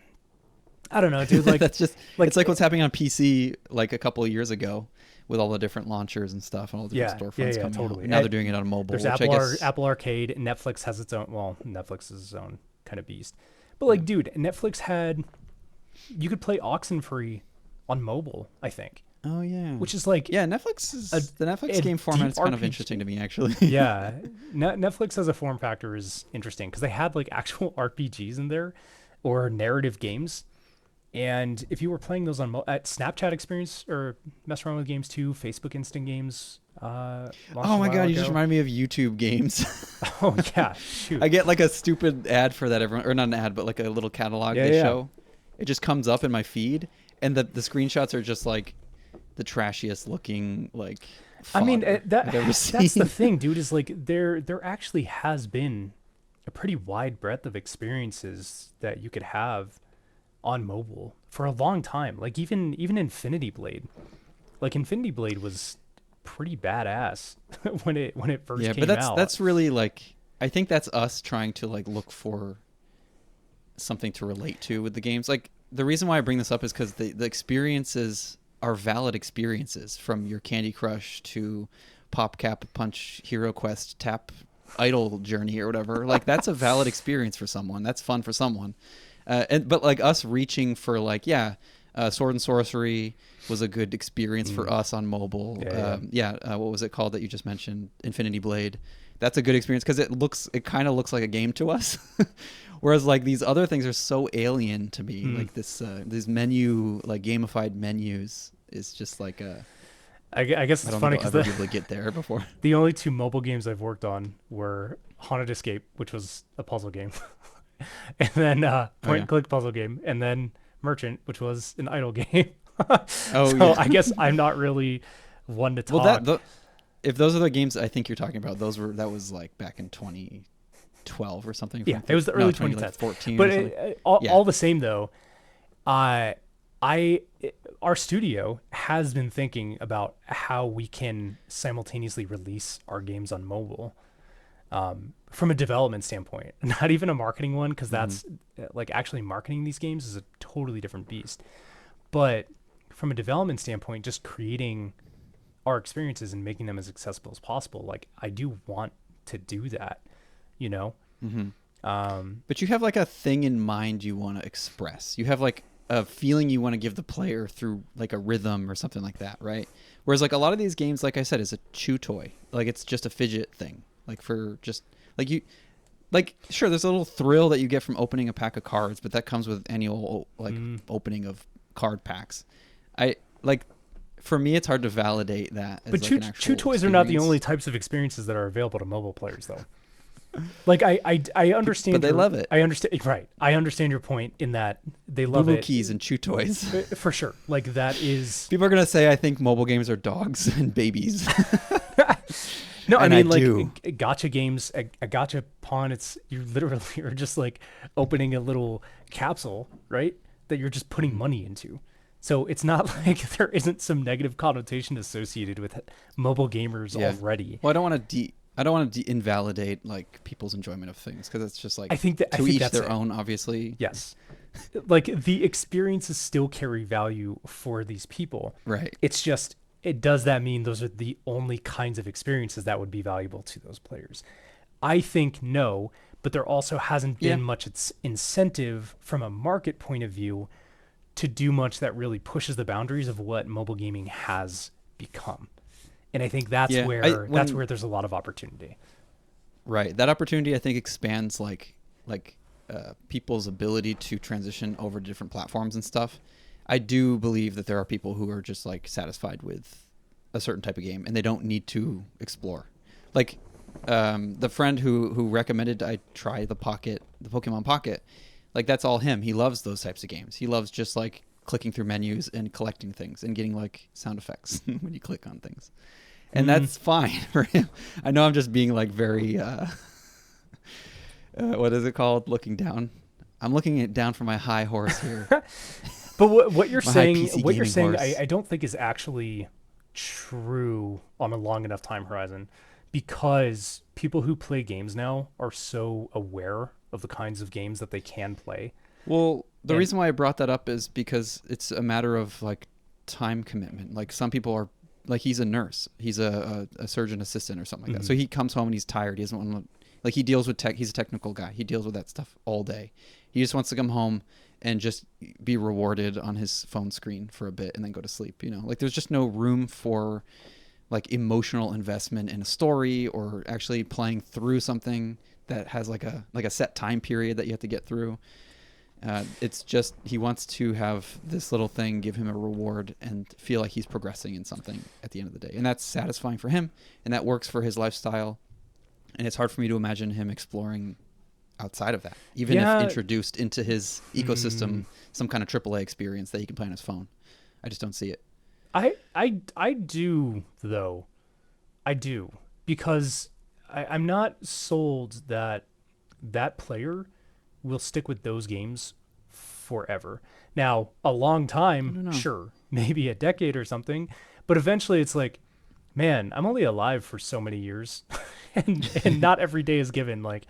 I don't know, dude. Like that's just like it's like what's happening on PC like a couple of years ago with all the different launchers and stuff and all the different storefronts coming out. Now they're doing it on mobile. There's Apple Arcade. Netflix has its own. Well, Netflix is its own kind of beast. But like, dude, Netflix you could play Oxenfree on mobile, I think. Oh yeah. Which is like, yeah, the Netflix game format is kind of interesting to me actually. Yeah, Netflix as a form factor is interesting because they had like actual RPGs in there or narrative games. And if you were playing those on at Snapchat Experience or mess around with games too, Facebook Instant Games. Oh my god, you just reminded me of YouTube games. Oh yeah, shoot. I get like a stupid ad for that or not an ad, but like a little catalog they show. It just comes up in my feed, and the screenshots are just like the trashiest looking like. I mean, that's the thing, dude. Is like there actually has been a pretty wide breadth of experiences that you could have on mobile for a long time. Like even Infinity Blade. Like Infinity Blade was pretty badass when it first came out. Yeah, but that's really like, I think that's us trying to like look for something to relate to with the games. Like the reason why I bring this up is because the experiences are valid experiences, from your Candy Crush to Pop Cap Punch Hero Quest Tap Idol Journey or whatever. Like that's a valid experience for someone. That's fun for someone. But like us reaching for like, Sword and Sorcery was a good experience for us on mobile. What was it called that you just mentioned? Infinity Blade. That's a good experience because it kind of looks like a game to us. Whereas like these other things are so alien to me. Like these menu, like gamified menus is just like a, I guess I it's don't funny think I'll because ever be able to get there before. the only 2 mobile games I've worked on were Haunted Escape, which was a puzzle game, and then Point and Click puzzle game, and then Merchant, which was an idle game. Oh, So yeah. I guess I'm not really one to talk. Well, if those are the games I think you're talking about, that was like back in 2012 or something. Yeah, it was the early 2010s. Like 14 but or something. all the same though, our studio has been thinking about how we can simultaneously release our games on mobile, from a development standpoint, not even a marketing one, because that's like actually marketing these games is a totally different beast. But from a development standpoint, just creating our experiences and making them as accessible as possible, like I do want to do that, you know. But you have like a thing in mind you want to express. You have like a feeling you want to give the player through like a rhythm or something like that, right? Whereas like a lot of these games, like I said, is a chew toy. Like it's just a fidget thing. Like for just like you, like sure, there's a little thrill that you get from opening a pack of cards, but that comes with annual like opening of card packs. I like, for me, it's hard to validate that. As But like chew, an actual chew toys experience. are not the only types of experiences that are available to mobile players, though. Like I understand, but they love it. I understand, right? I understand your point in that they love Boo-boo it. keys and chew toys. For sure. Like that is. People are gonna say I think mobile games are dogs and babies. No, I And mean I like do. gotcha games, a gotcha pawn. It's you literally are just like opening a little capsule, right? That you're just putting money into. So it's not like there isn't some negative connotation associated with mobile gamers already. Well, I don't want to invalidate like people's enjoyment of things, because it's just like I think each that's their it. own, obviously. Yes. Like the experiences still carry value for these people. Right. It's just, does that mean those are the only kinds of experiences that would be valuable to those players? I think no, but there also hasn't been much incentive from a market point of view to do much that really pushes the boundaries of what mobile gaming has become. And I think that's where there's a lot of opportunity. Right. That opportunity, I think, expands like people's ability to transition over to different platforms and stuff. I do believe that there are people who are just like satisfied with a certain type of game and they don't need to explore. Like the friend who recommended I try the Pokemon Pocket, like that's all him. He loves those types of games. He loves just like clicking through menus and collecting things and getting like sound effects when you click on things. And that's fine for him. I know I'm just being like very, what is it called? Looking down. I'm looking down from my high horse here. But what you're saying, horse. I don't think is actually true on a long enough time horizon, because people who play games now are so aware of the kinds of games that they can play. Well, the reason why I brought that up is because it's a matter of like time commitment. Like some people are, like he's a nurse, he's a surgeon assistant or something like that. So he comes home and he's tired. He doesn't want to, like he deals with tech. He's a technical guy. He deals with that stuff all day. He just wants to come home and just be rewarded on his phone screen for a bit and then go to sleep. You know, like there's just no room for like emotional investment in a story or actually playing through something that has like a set time period that you have to get through. It's just he wants to have this little thing give him a reward and feel like he's progressing in something at the end of the day. And that's satisfying for him, and that works for his lifestyle. And it's hard for me to imagine him exploring outside of that, even if introduced into his ecosystem, some kind of AAA experience that he can play on his phone. I just don't see it. I do, though. I do. Because I'm not sold that player will stick with those games forever. Now, a long time, sure, maybe a decade or something, but eventually it's like, man, I'm only alive for so many years, and not every day is given. Like,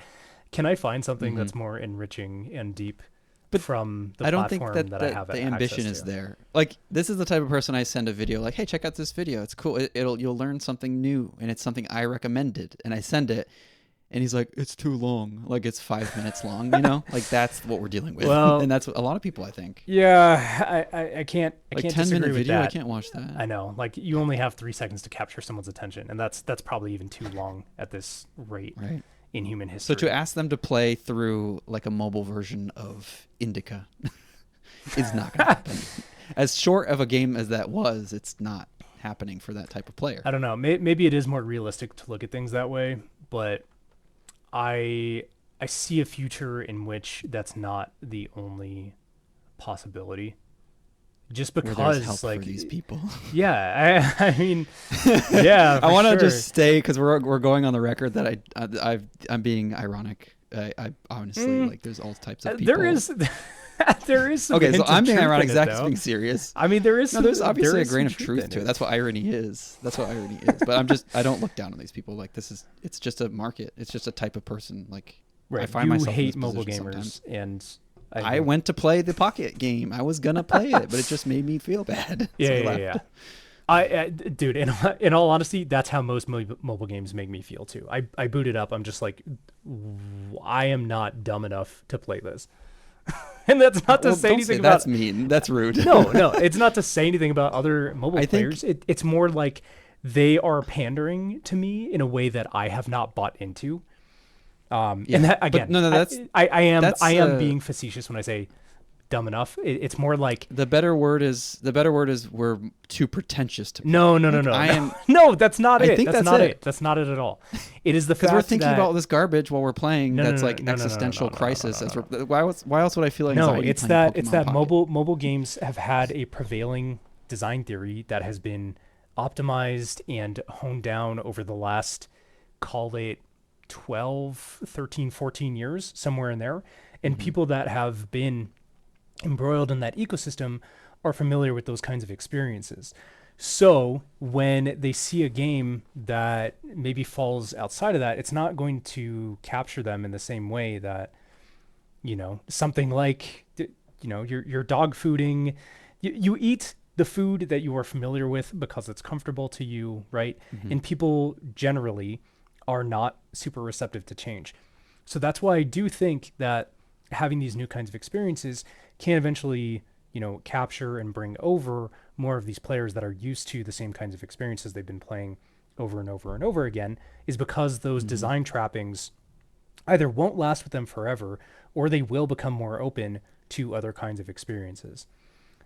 can I find something that's more enriching and deep from the platform that I have the ambition is there. Like, this is the type of person I send a video like, hey, check out this video. It's cool. You'll learn something new, and it's something I recommended, and I send it. And he's like, it's too long. Like, it's 5 minutes long, you know? Like, that's what we're dealing with. Well, and that's what a lot of people, I think. Yeah, I can't like disagree 10-minute with video, that. I can't watch that. I know. Like, you only have 3 seconds to capture someone's attention, and that's probably even too long at this rate in human history. So to ask them to play through, like, a mobile version of Indica is not going to happen. As short of a game as that was, it's not happening for that type of player. I don't know. Maybe it is more realistic to look at things that way, but I see a future in which that's not the only possibility. Just Where there's because, help like, for these people. Yeah, I mean, yeah. I want to sure. just say, because we're going on the record that I'm being ironic. I honestly like there's all types of people. There is some okay, so I'm being ironic. Zach Zack's being serious. I mean, there's obviously a grain of truth to it. That's what irony is. But I don't look down on these people. Like it's just a market. It's just a type of person. Like right. I find myself hate in this mobile position gamers, sometimes. and I went to play the Pocket game. I was gonna play it, but it just made me feel bad. Yeah. Dude, in all honesty, that's how most mobile games make me feel too. I boot it up. I'm just like, I am not dumb enough to play this. And that's not to say anything about. That's mean. That's rude. No, it's not to say anything about other mobile players. It's more like they are pandering to me in a way that I have not bought into. And that, again, I am being facetious when I say dumb enough. It's more like the better word is we're too pretentious to play. No. No, that's not it. I think that's not it. That's not it at all. It is the fact because we're thinking that, about all this garbage while we're playing. Existential crisis. Why else would I feel anxiety? No, it's that mobile games have had a prevailing design theory that has been optimized and honed down over the last, call it 12, 13, 14 years, somewhere in there. And people that have been embroiled in that ecosystem are familiar with those kinds of experiences. So when they see a game that maybe falls outside of that, it's not going to capture them in the same way that, something like, your dog fooding, you eat the food that you are familiar with because it's comfortable to you, right? And people generally are not super receptive to change. So that's why I do think that having these new kinds of experiences can eventually, capture and bring over more of these players that are used to the same kinds of experiences they've been playing over and over and over again, is because those design trappings either won't last with them forever, or they will become more open to other kinds of experiences.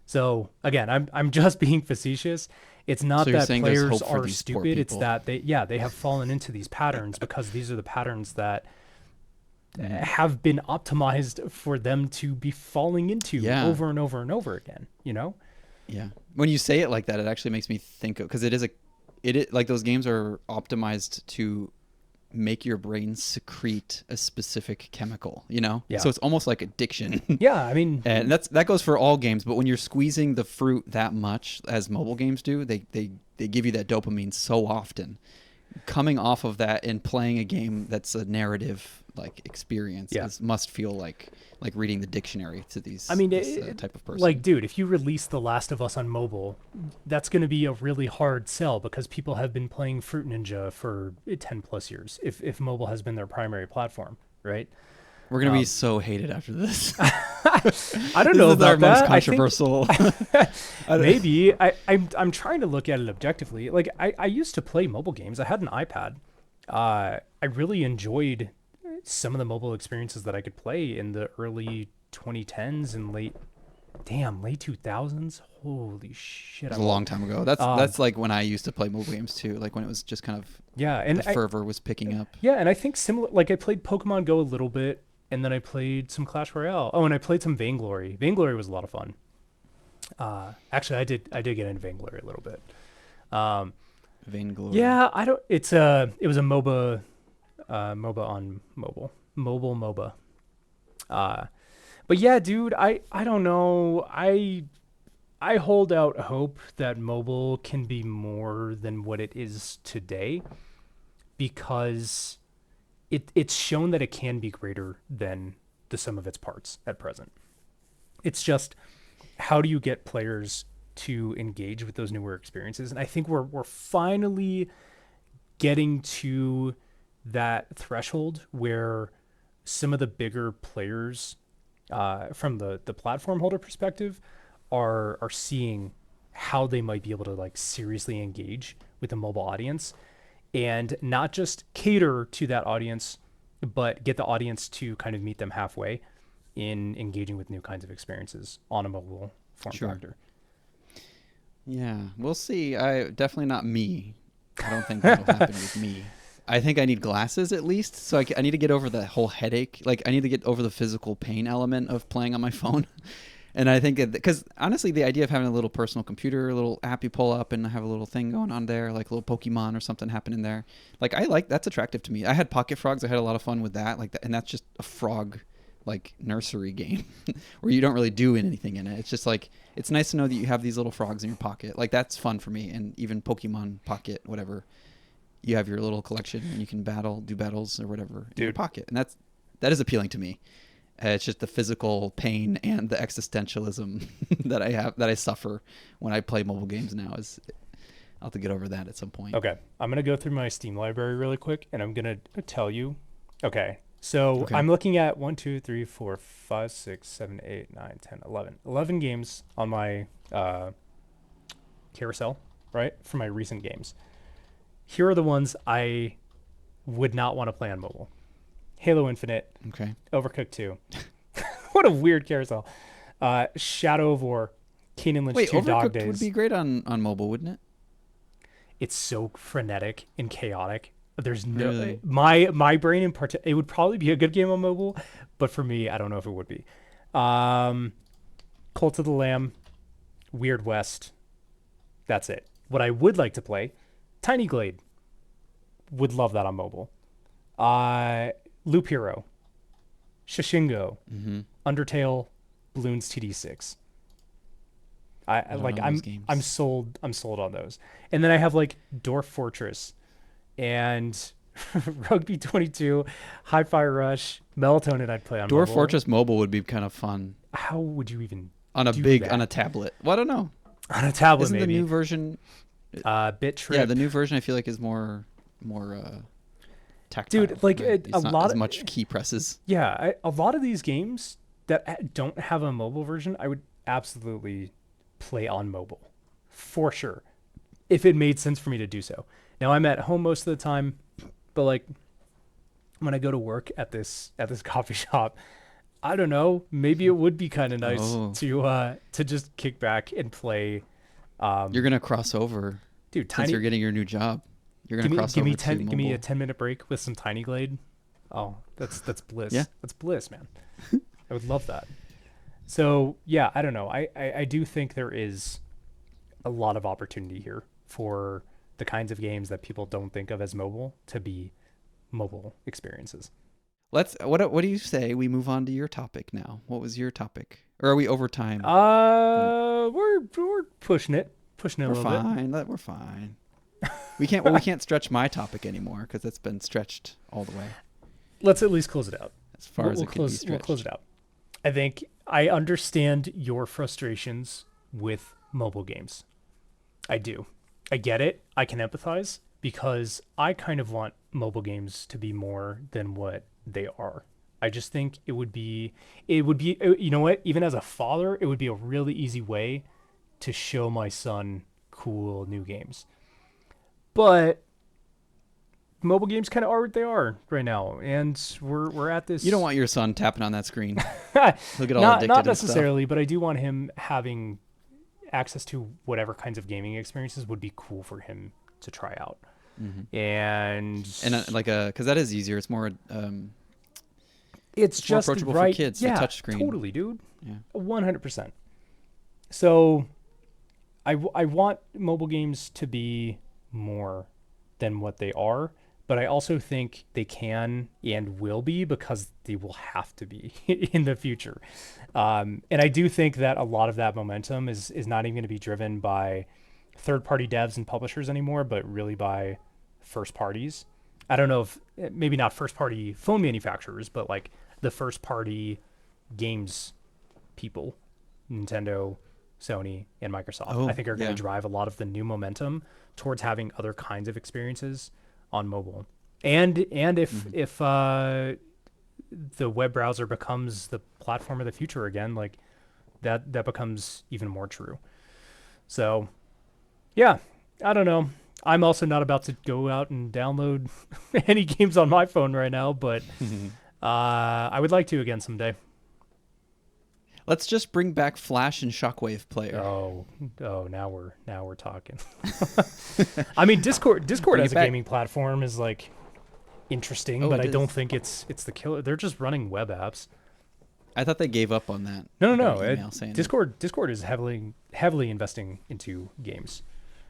So again, I'm just being facetious. It's not that players are stupid. It's that they have fallen into these patterns because these are the patterns that have been optimized for them to be falling into over and over and over again, Yeah. When you say it like that, it actually makes me think of, because it is like those games are optimized to make your brain secrete a specific chemical, Yeah. So it's almost like addiction. Yeah. I mean, and that goes for all games, but when you're squeezing the fruit that much as mobile games do, they give you that dopamine so often. Coming off of that and playing a game that's a narrative like experience must feel like reading the dictionary to these. I mean, this type of person. Like, dude, if you release The Last of Us on mobile, that's going to be a really hard sell because people have been playing Fruit Ninja for 10 plus years. If mobile has been their primary platform, right? We're gonna be so hated after this. I don't know about that. Most controversial. Maybe I'm trying to look at it objectively. Like I used to play mobile games. I had an iPad. I really enjoyed some of the mobile experiences that I could play in the early 2010s and late 2000s. Holy shit! It was a long time ago. That's like when I used to play mobile games too. Like when it was just kind of and the fervor was picking up. Yeah, and I think similar. Like I played Pokemon Go a little bit. And then I played some Clash Royale. Oh, and I played some Vainglory. Vainglory was a lot of fun. Actually, I did get into Vainglory a little bit. Vainglory. Yeah, it was a MOBA, MOBA on mobile, MOBA. But yeah, dude, I don't know. I hold out hope that mobile can be more than what it is today, because it's shown that it can be greater than the sum of its parts at present. It's just, how do you get players to engage with those newer experiences? And I think we're finally getting to that threshold where some of the bigger players, from the platform holder perspective, are seeing how they might be able to like seriously engage with the mobile audience, and not just cater to that audience, but get the audience to kind of meet them halfway in engaging with new kinds of experiences on a mobile form factor. Yeah, we'll see. I definitely not me. I don't think that'll happen with me. I think I need glasses at least, so I need to get over the whole headache. Like, I need to get over the physical pain element of playing on my phone. And I think because honestly, the idea of having a little personal computer, a little app you pull up and have a little thing going on there, like a little Pokemon or something happening there, like that's attractive to me. I had Pocket Frogs. I had a lot of fun with that, like that, and that's just a frog, like nursery game, where you don't really do anything in it. It's just like it's nice to know that you have these little frogs in your pocket. Like that's fun for me, and even Pokemon Pocket, whatever. You have your little collection, and you can do battles or whatever in your pocket, and that is appealing to me. It's just the physical pain and the existentialism that I suffer when I play mobile games now. I'll have to get over that at some point. Okay, I'm gonna go through my Steam library really quick, and I'm gonna tell you. Okay, so I'm looking at 1, 2, 3, 4, 5, 6, 7, 8, 9, 10, 11. 11 games on my carousel, right, for my recent games. Here are the ones I would not want to play on mobile. Halo Infinite. Okay. Overcooked 2. What a weird carousel. Shadow of War. Kane and Lynch 2 Dog Days. Overcooked would be great on mobile, wouldn't it? It's so frenetic and chaotic. There's no Really? my brain in part. It would probably be a good game on mobile, but for me, I don't know if it would be. Cult of the Lamb, Weird West. That's it. What I would like to play, Tiny Glade. Would love that on mobile. Loop Hero, Shishingo, Undertale, Bloons TD6. I'm sold on those. And then I have like Dwarf Fortress and Rugby 22, Hi-Fi Rush, Melatonin I'd play on mobile. Dwarf Fortress mobile would be kind of fun. How would you even on a tablet? Well, I don't know. On a tablet, Isn't maybe. the new version Bit Trip. Yeah, the new version I feel like is more tactile. Dude, like right? a lot as of much key presses. Yeah, a lot of these games that don't have a mobile version, I would absolutely play on mobile, for sure, if it made sense for me to do so. Now I'm at home most of the time, but like when I go to work at this coffee shop, I don't know, maybe it would be kind of nice to just kick back and play. You're gonna cross over, dude. Since you're getting your new job. You're gonna cross over to mobile. Give me a 10-minute break with some Tiny Glade. Oh, that's bliss. Yeah. That's bliss, man. I would love that. So yeah, I don't know. I do think there is a lot of opportunity here for the kinds of games that people don't think of as mobile to be mobile experiences. What do you say we move on to your topic now? What was your topic? Or are we over time? We're pushing it a little bit. We're fine. We can't stretch my topic anymore because it's been stretched all the way. Let's at least close it out. As far as it can be stretched. We'll close it out. I think I understand your frustrations with mobile games. I do. I get it. I can empathize because I kind of want mobile games to be more than what they are. I just think it would be, you know what? Even as a father, it would be a really easy way to show my son cool new games. But mobile games kind of are what they are right now, and we're at this. You don't want your son tapping on that screen. Look at all addicted not and necessarily, stuff. but I do want him having access to whatever kinds of gaming experiences would be cool for him to try out. Mm-hmm. And because that is easier. It's more. It's just more approachable right, for kids. Yeah, the touch screen. Totally, dude. Yeah, 100%. So, I want mobile games to be more than what they are, but I also think they can and will be because they will have to be in the future. And I do think that a lot of that momentum is not even going to be driven by third-party devs and publishers anymore, but really by first parties. I don't know if maybe not first-party phone manufacturers, but like the first-party games people, Nintendo, Sony, and Microsoft, I think are going to drive a lot of the new momentum towards having other kinds of experiences on mobile. And if the web browser becomes the platform of the future again, like that becomes even more true. So, yeah, I don't know. I'm also not about to go out and download any games on my phone right now, but I would like to again someday. Let's just bring back Flash and Shockwave player. Oh, now we're talking. I mean, Discord as a gaming platform is like interesting, but I don't think it's the killer. They're just running web apps. I thought they gave up on that. No. Discord is heavily investing into games,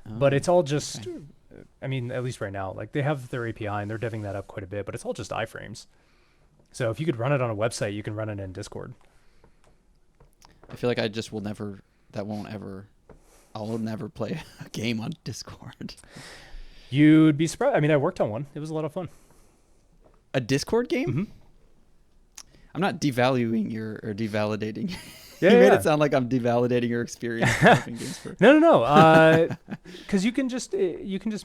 but it's all just. Okay. I mean, at least right now, like they have their API and they're deving that up quite a bit, but it's all just iframes. So if you could run it on a website, you can run it in Discord. I feel like I just will never. I'll never play a game on Discord. You'd be surprised. I mean, I worked on one. It was a lot of fun. A Discord game? Mm-hmm. I'm not devaluing or devalidating. Yeah, you made it sound like I'm devalidating your experience. Games for... No. Because you can just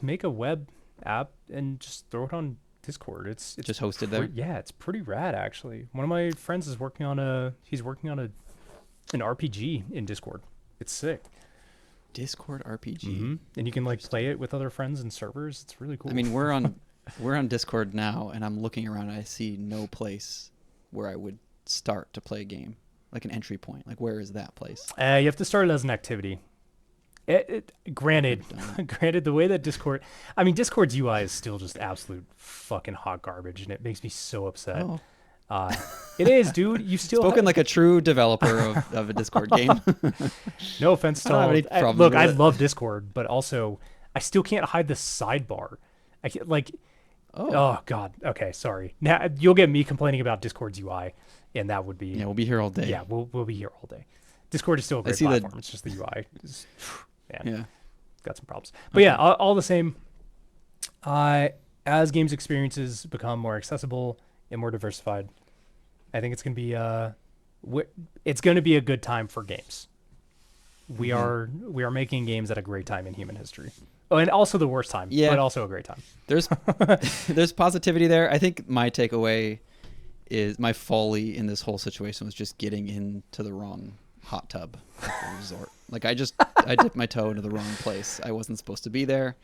make a web app and just throw it on Discord. It's just hosted there. Yeah, it's pretty rad actually. One of my friends is working on an RPG in Discord. It's sick. Discord RPG. Mm-hmm. And you can like play it with other friends and servers. It's really cool. I mean, we're on Discord now, and I'm looking around and I see no place where I would start to play a game, like an entry point. Like, where is that place? You have to start it as an activity. Granted, the way that Discord's UI is still just absolute fucking hot garbage, and it makes me so upset. Oh. It is, dude. You still spoken like a true developer of a Discord game. No offense to all. Look, I love Discord, but also I still can't hide the sidebar. I can't, like. Oh God. Okay, sorry. Now you'll get me complaining about Discord's UI, and that would be. Yeah, we'll be here all day. Yeah, we'll be here all day. Discord is still a great platform. It's just the UI. Yeah. Got some problems. But yeah, all the same. As games experiences become more accessible and more diversified, I think it's going to be a good time for games. We are making games at a great time in human history. Oh, and also the worst time, but also a great time. There's positivity there. I think my takeaway is my folly in this whole situation was just getting into the wrong hot tub at the resort. Like I dipped my toe into the wrong place. I wasn't supposed to be there.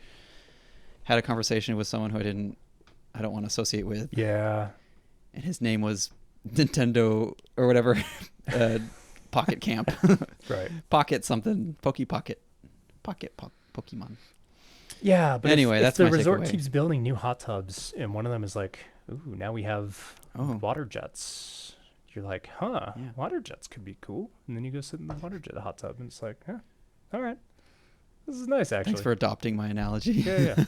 Had a conversation with someone who I don't want to associate with. Yeah. And his name was Nintendo or whatever, Pocket Camp. Right. Pocket something, Pokemon. Yeah, but anyway, that's the my resort takeaway. keeps building new hot tubs, and one of them is like, ooh, now we have water jets. You're like, water jets could be cool. And then you go sit in the water jet hot tub, and it's like, all right. This is nice, actually. Thanks for adopting my analogy. Yeah.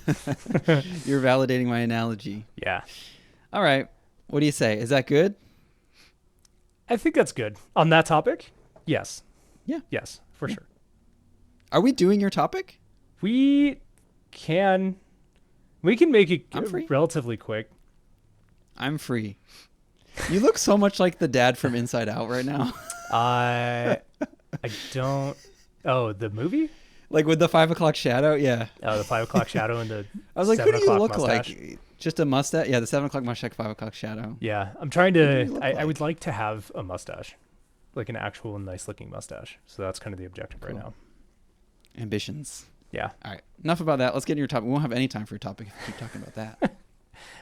You're validating my analogy. Yeah. All right. What do you say? Is that good? I think that's good. On that topic, yes. Yeah. Yes, for sure. Are we doing your topic? We can make it relatively quick. I'm free. You look so much like the dad from Inside Out right now. I don't. Oh, the movie? Like with the 5 o'clock shadow? Yeah. Oh, the 5 o'clock shadow and the I was like, who do you look mustache. like? Just a mustache? Yeah, the 7 o'clock mustache, 5 o'clock shadow. Yeah, I'm trying to. I would like to have a mustache, like an actual nice looking mustache. So that's kind of the objective right now. Ambitions. Yeah. All right. Enough about that. Let's get into your topic. We won't have any time for your topic if we keep talking about that.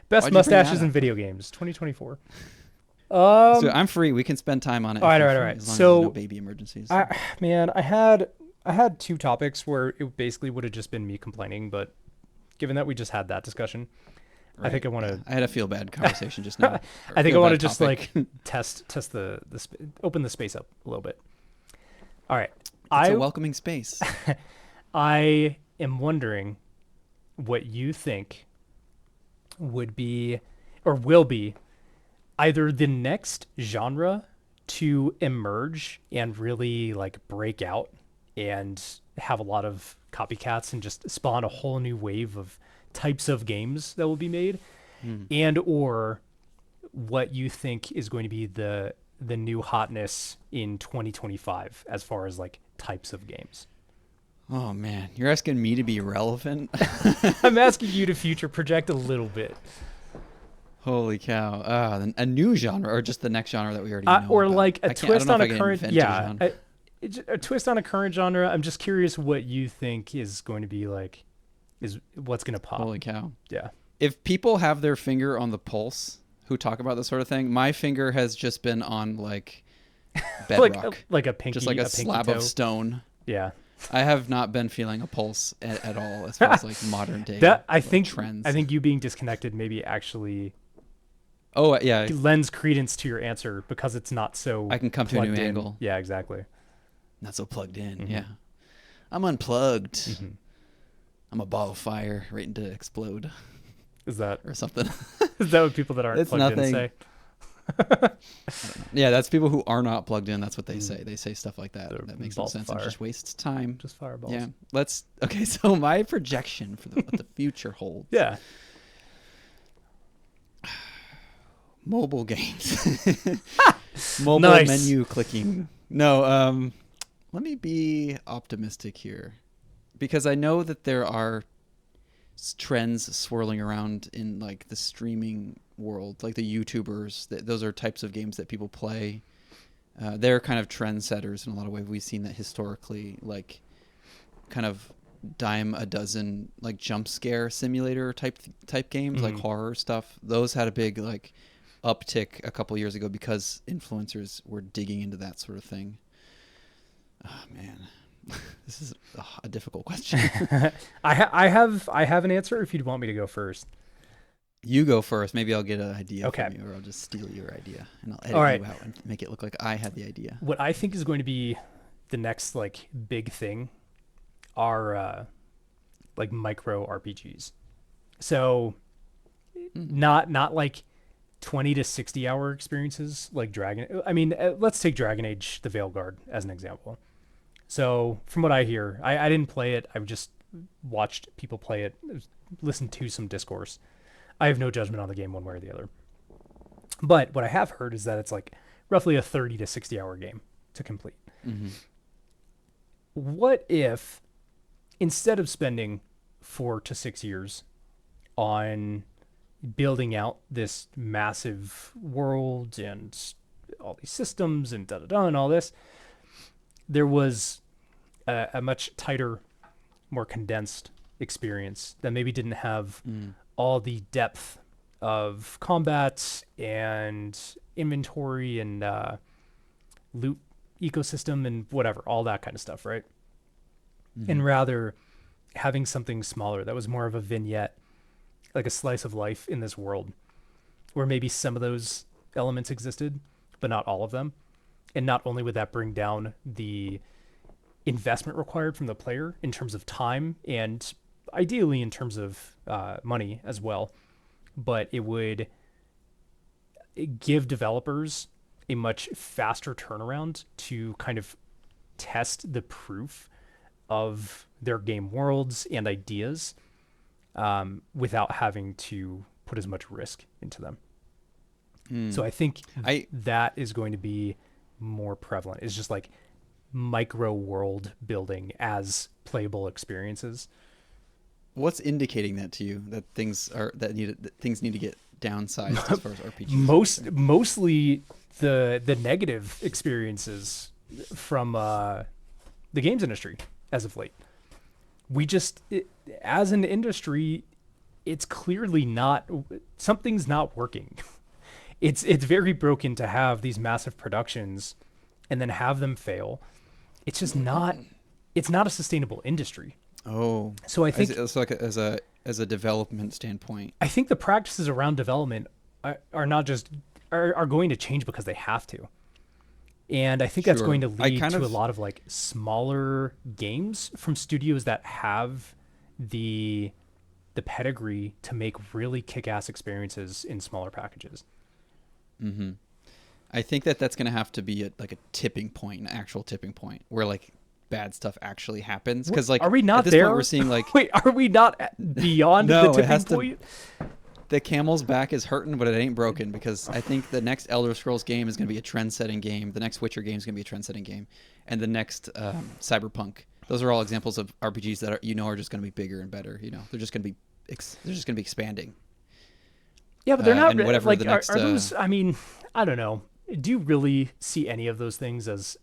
Best mustaches in video games, 2024. So I'm free. We can spend time on it. All right. As long as there's no baby emergencies. I had two topics where it basically would have just been me complaining, but given that we just had that discussion, right. I think I want to. I had a feel bad conversation just now. I think I want to just like test open the space up a little bit. All right. It's a welcoming space. I am wondering what you think would be or will be either the next genre to emerge and really like break out and have a lot of copycats and just spawn a whole new wave of types of games that will be made, and or what you think is going to be the new hotness in 2025 as far as like types of games. Oh man, you're asking me to be relevant? I'm asking you to future project a little bit. Holy cow. A new genre or just the next genre that we already know or about? like a twist on a current a twist on a current genre. I'm just curious what you think is going to be like, is what's going to pop. Holy cow. Yeah. If people have their finger on the pulse who talk about this sort of thing, my finger has just been on like bedrock, like a pinky, just like a pinky slab toe. of stone. Yeah. I have not been feeling a pulse at all as far as like modern day trends. I think you being disconnected maybe actually Oh yeah, lends credence to your answer because it's not so I can come to a new plugged in. angle. Yeah, exactly. Not so plugged in. Mhm. Yeah, I'm unplugged. Mhm. I'm a ball of fire waiting to explode Is that or something. is that what people that aren't It's plugged nothing. in say? Yeah, that's people who are not plugged in. That's what they Mm. say. They say stuff like that. They're That makes ball no of sense. It fire. just wastes time. Just fireballs. Yeah. Okay, so my projection for what the future holds. Yeah. Mobile games. Mobile Nice. menu clicking. No, let me be optimistic here. Because I know that there are trends swirling around in like the streaming world, like the YouTubers. Those are types of games that people play. They're kind of trendsetters in a lot of ways. We've seen that historically, like kind of dime a dozen like jump scare simulator type games, like horror stuff. Those had a big like uptick a couple years ago because influencers were digging into that sort of thing. Oh man. This is a difficult question. I have an answer if you'd want me to go first. You go first. Maybe I'll get an idea Okay. from you, or I'll just steal your idea and I'll edit All right. you out and make it look like I had the idea. What I think is going to be the next like big thing are like micro RPGs. So not like 20 to 60 hour experiences like let's take Dragon Age the Veilguard as an example. So from what I hear, I didn't play it. I've just watched people play it, listened to some discourse. I have no judgment on the game one way or the other. But what I have heard is that it's like roughly a 30 to 60 hour game to complete. Mm-hmm. What if instead of spending 4 to 6 years on building out this massive world and all these systems and da-da-da and all this, there was a much tighter, more condensed experience that maybe didn't have all the depth of combat and inventory and loot ecosystem and whatever, all that kind of stuff, right? Mm-hmm. And rather having something smaller that was more of a vignette, like a slice of life in this world, where maybe some of those elements existed, but not all of them. And not only would that bring down the investment required from the player in terms of time and ideally in terms of money as well, but it would give developers a much faster turnaround to kind of test the proof of their game worlds and ideas without having to put as much risk into them. So I think that is going to be more prevalent. It's just like micro world building as playable experiences. What's indicating that to you, that things need to get downsized as far as RPGs? Mostly the negative experiences from the games industry as of late. As an industry, it's clearly something's not working. It's very broken to have these massive productions and then have them fail. It's just not a sustainable industry. Oh, so I think it's like as a development standpoint, I think the practices around development are not just are going to change because they have to. And I think that's going to lead to a lot of like smaller games from studios that have the pedigree to make really kick-ass experiences in smaller packages. Mm-hmm. I think that's going to have to be like a tipping point, an actual tipping point where like bad stuff actually happens. Because like, are we not at this there? point we're seeing like, wait, are we not beyond the tipping point? The camel's back is hurting, but it ain't broken, because I think the next Elder Scrolls game is going to be a trend-setting game. The next Witcher game is going to be a trend-setting game, and the next Cyberpunk. Those are all examples of RPGs that are just going to be bigger and better. They're just going to be expanding. Yeah, but they're not whatever like the next. Are those? I mean, I don't know. Do you really see any of those things as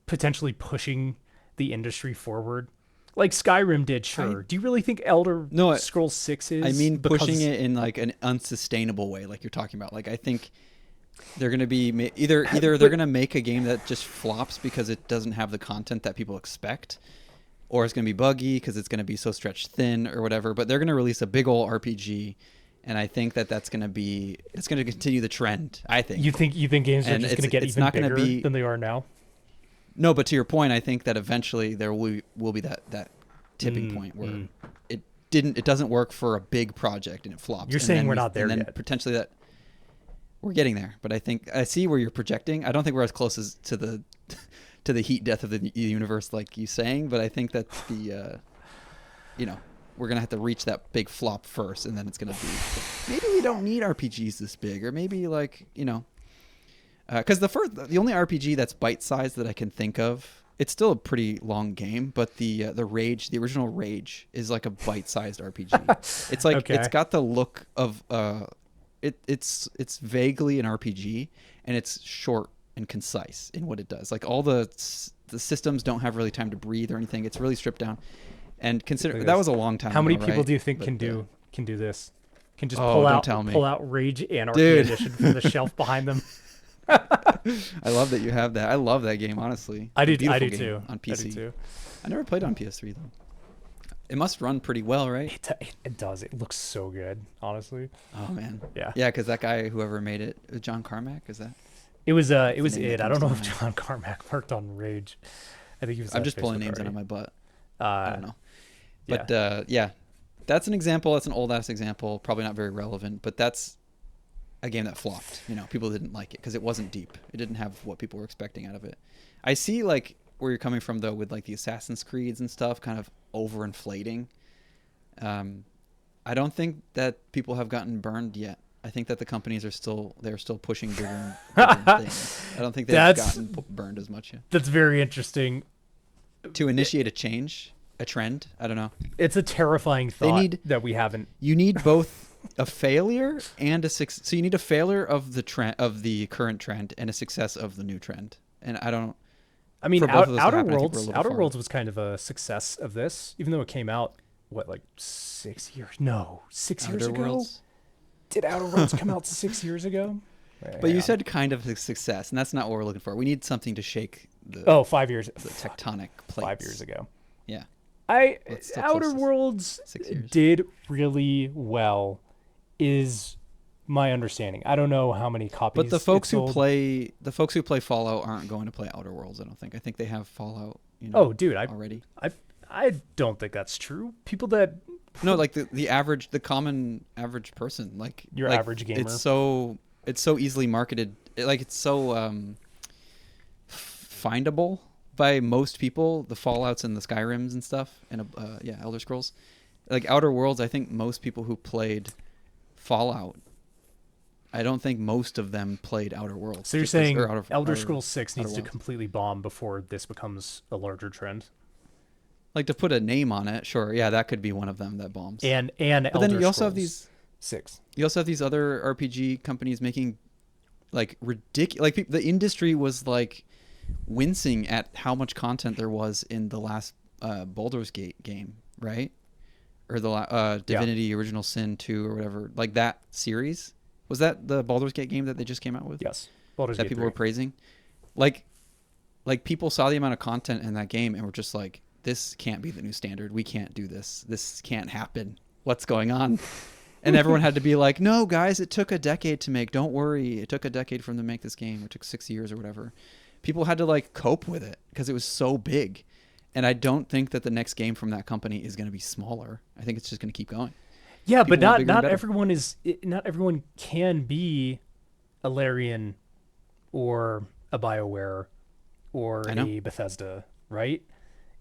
potentially pushing the industry forward? Like Skyrim did, sure. Do you really think Elder Scrolls 6 is? I mean, pushing it in like an unsustainable way, like you're talking about. Like I think They're going to be either they're going to make a game that just flops because it doesn't have the content that people expect, or it's going to be buggy because it's going to be so stretched thin or whatever. But they're going to release a big old RPG, and I think that's going to continue the trend. I think. You think games are just going to get even not bigger than they are now? No, but to your point, I think that eventually there will be that tipping point where it doesn't work for a big project and it flops. You're saying we're not there yet. And then potentially that we're getting there, but I see where you're projecting. I don't think we're as close as to the heat death of the universe like you saying, but I think that we're going to have to reach that big flop first, and then it's going to be maybe we don't need RPGs this big, or maybe because the only RPG that's bite-sized that I can think of, it's still a pretty long game, but the original Rage is like a bite-sized RPG. It's like okay. It's got the look of it's vaguely an RPG, and it's short and concise in what it does. Like all the systems don't have really time to breathe or anything. It's really stripped down. And consider that was a long time. How many ago, people right? do you think can do this? Can just pull out Rage Anarchy Edition from the shelf behind them? I love that you have that. I love that game, honestly. I do too on PC. I do too. I never played on PS3 though. It must run pretty well, right? It does. It looks so good, honestly. Oh man. Yeah. Yeah, because that guy, whoever made it, John Carmack, is that? It was I don't know if John Carmack worked on Rage. I think he was. I'm just pulling names out of my butt. I don't know. But yeah, that's an example. That's an old ass example. Probably not very relevant, but that's a game that flopped. People didn't like it because it wasn't deep. It didn't have what people were expecting out of it. I see like where you're coming from though with like the Assassin's Creeds and stuff, kind of overinflating. I don't think that people have gotten burned yet. I think that the companies are still pushing bigger and bigger things. I don't think they've gotten burned as much yet. That's very interesting. To initiate a trend. I don't know. It's a terrifying thought that we haven't. You need both a failure and a success. So you need a failure of the trend of the current trend and a success of the new trend. And I don't. I mean, Outer Worlds was kind of a success of this, even though it came out like 6 years? No, 6 years ago. Worlds? Did Outer Worlds come out 6 years ago? But you said kind of a success, and that's not what we're looking for. We need something to shake the 5 years. The tectonic plates. 5 years ago. Yeah. Outer Worlds did really well, is my understanding. I don't know how many copies. But the folks who play Fallout aren't going to play Outer Worlds. I don't think. I think they have Fallout. Already. I don't think that's true. People that like the common average person, like your average gamer. It's so easily marketed. It's so findable by most people, the Fallouts and the Skyrims and stuff, and Elder Scrolls. Like Outer Worlds, I think most people who played Fallout, I don't think most of them played Outer Worlds. So you're saying Elder Scrolls 6 needs to completely bomb before this becomes a larger trend? Like, to put a name on it, sure, yeah, that could be one of them that bombs. And but then you also have these 6. You also have these other RPG companies making like ridiculous. Like the industry was like wincing at how much content there was in the last Baldur's Gate game, right? Or the Divinity Original Sin 2 or whatever. Like that series. Was that the Baldur's Gate game that they just came out with? Yes. Baldur's Gate people 3. were praising. Like people saw the amount of content in that game and were just like, this can't be the new standard. We can't do this. This can't happen. What's going on? And everyone had to be like, no, guys, it took a decade to make. Don't worry. It took a decade for them to make this game. It took 6 years or whatever. People had to like cope with it because it was so big. And I don't think that the next game from that company is going to be smaller. I think it's just going to keep going. Yeah, but not everyone can be a Larian or a BioWare or a Bethesda, right?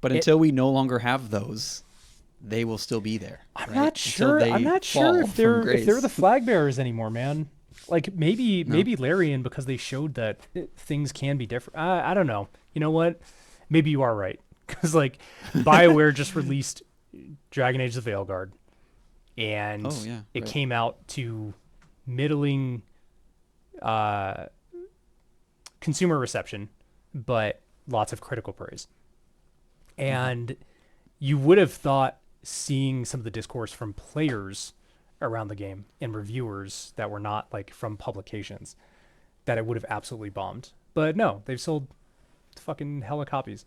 But until we no longer have those, they will still be there. I'm not sure if they're the flag bearers anymore, man. Like maybe Larian, because they showed that things can be different. I don't know. You know what? Maybe you are right, because like BioWare just released Dragon Age: The Veilguard, and it came out to middling consumer reception, but lots of critical praise. And you would have thought, seeing some of the discourse from players around the game and reviewers that were not like from publications, that it would have absolutely bombed. But no, they've sold fucking hella copies.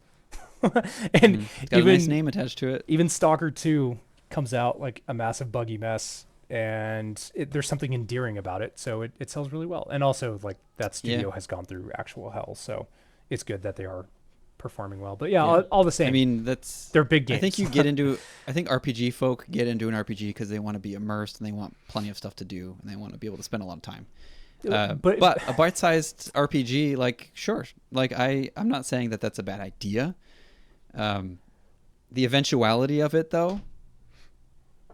And It's got a nice name attached to it. even Stalker 2 comes out like a massive buggy mess, and there's something endearing about it, so it sells really well. And also, like, that studio has gone through actual hell, so it's good that they are performing well. But yeah, all the same. I mean, they're big games. I think I think RPG folk get into an RPG because they want to be immersed and they want plenty of stuff to do and they want to be able to spend a lot of time. But a bite-sized RPG, like, sure, like I'm not saying that that's a bad idea. The eventuality of it, though,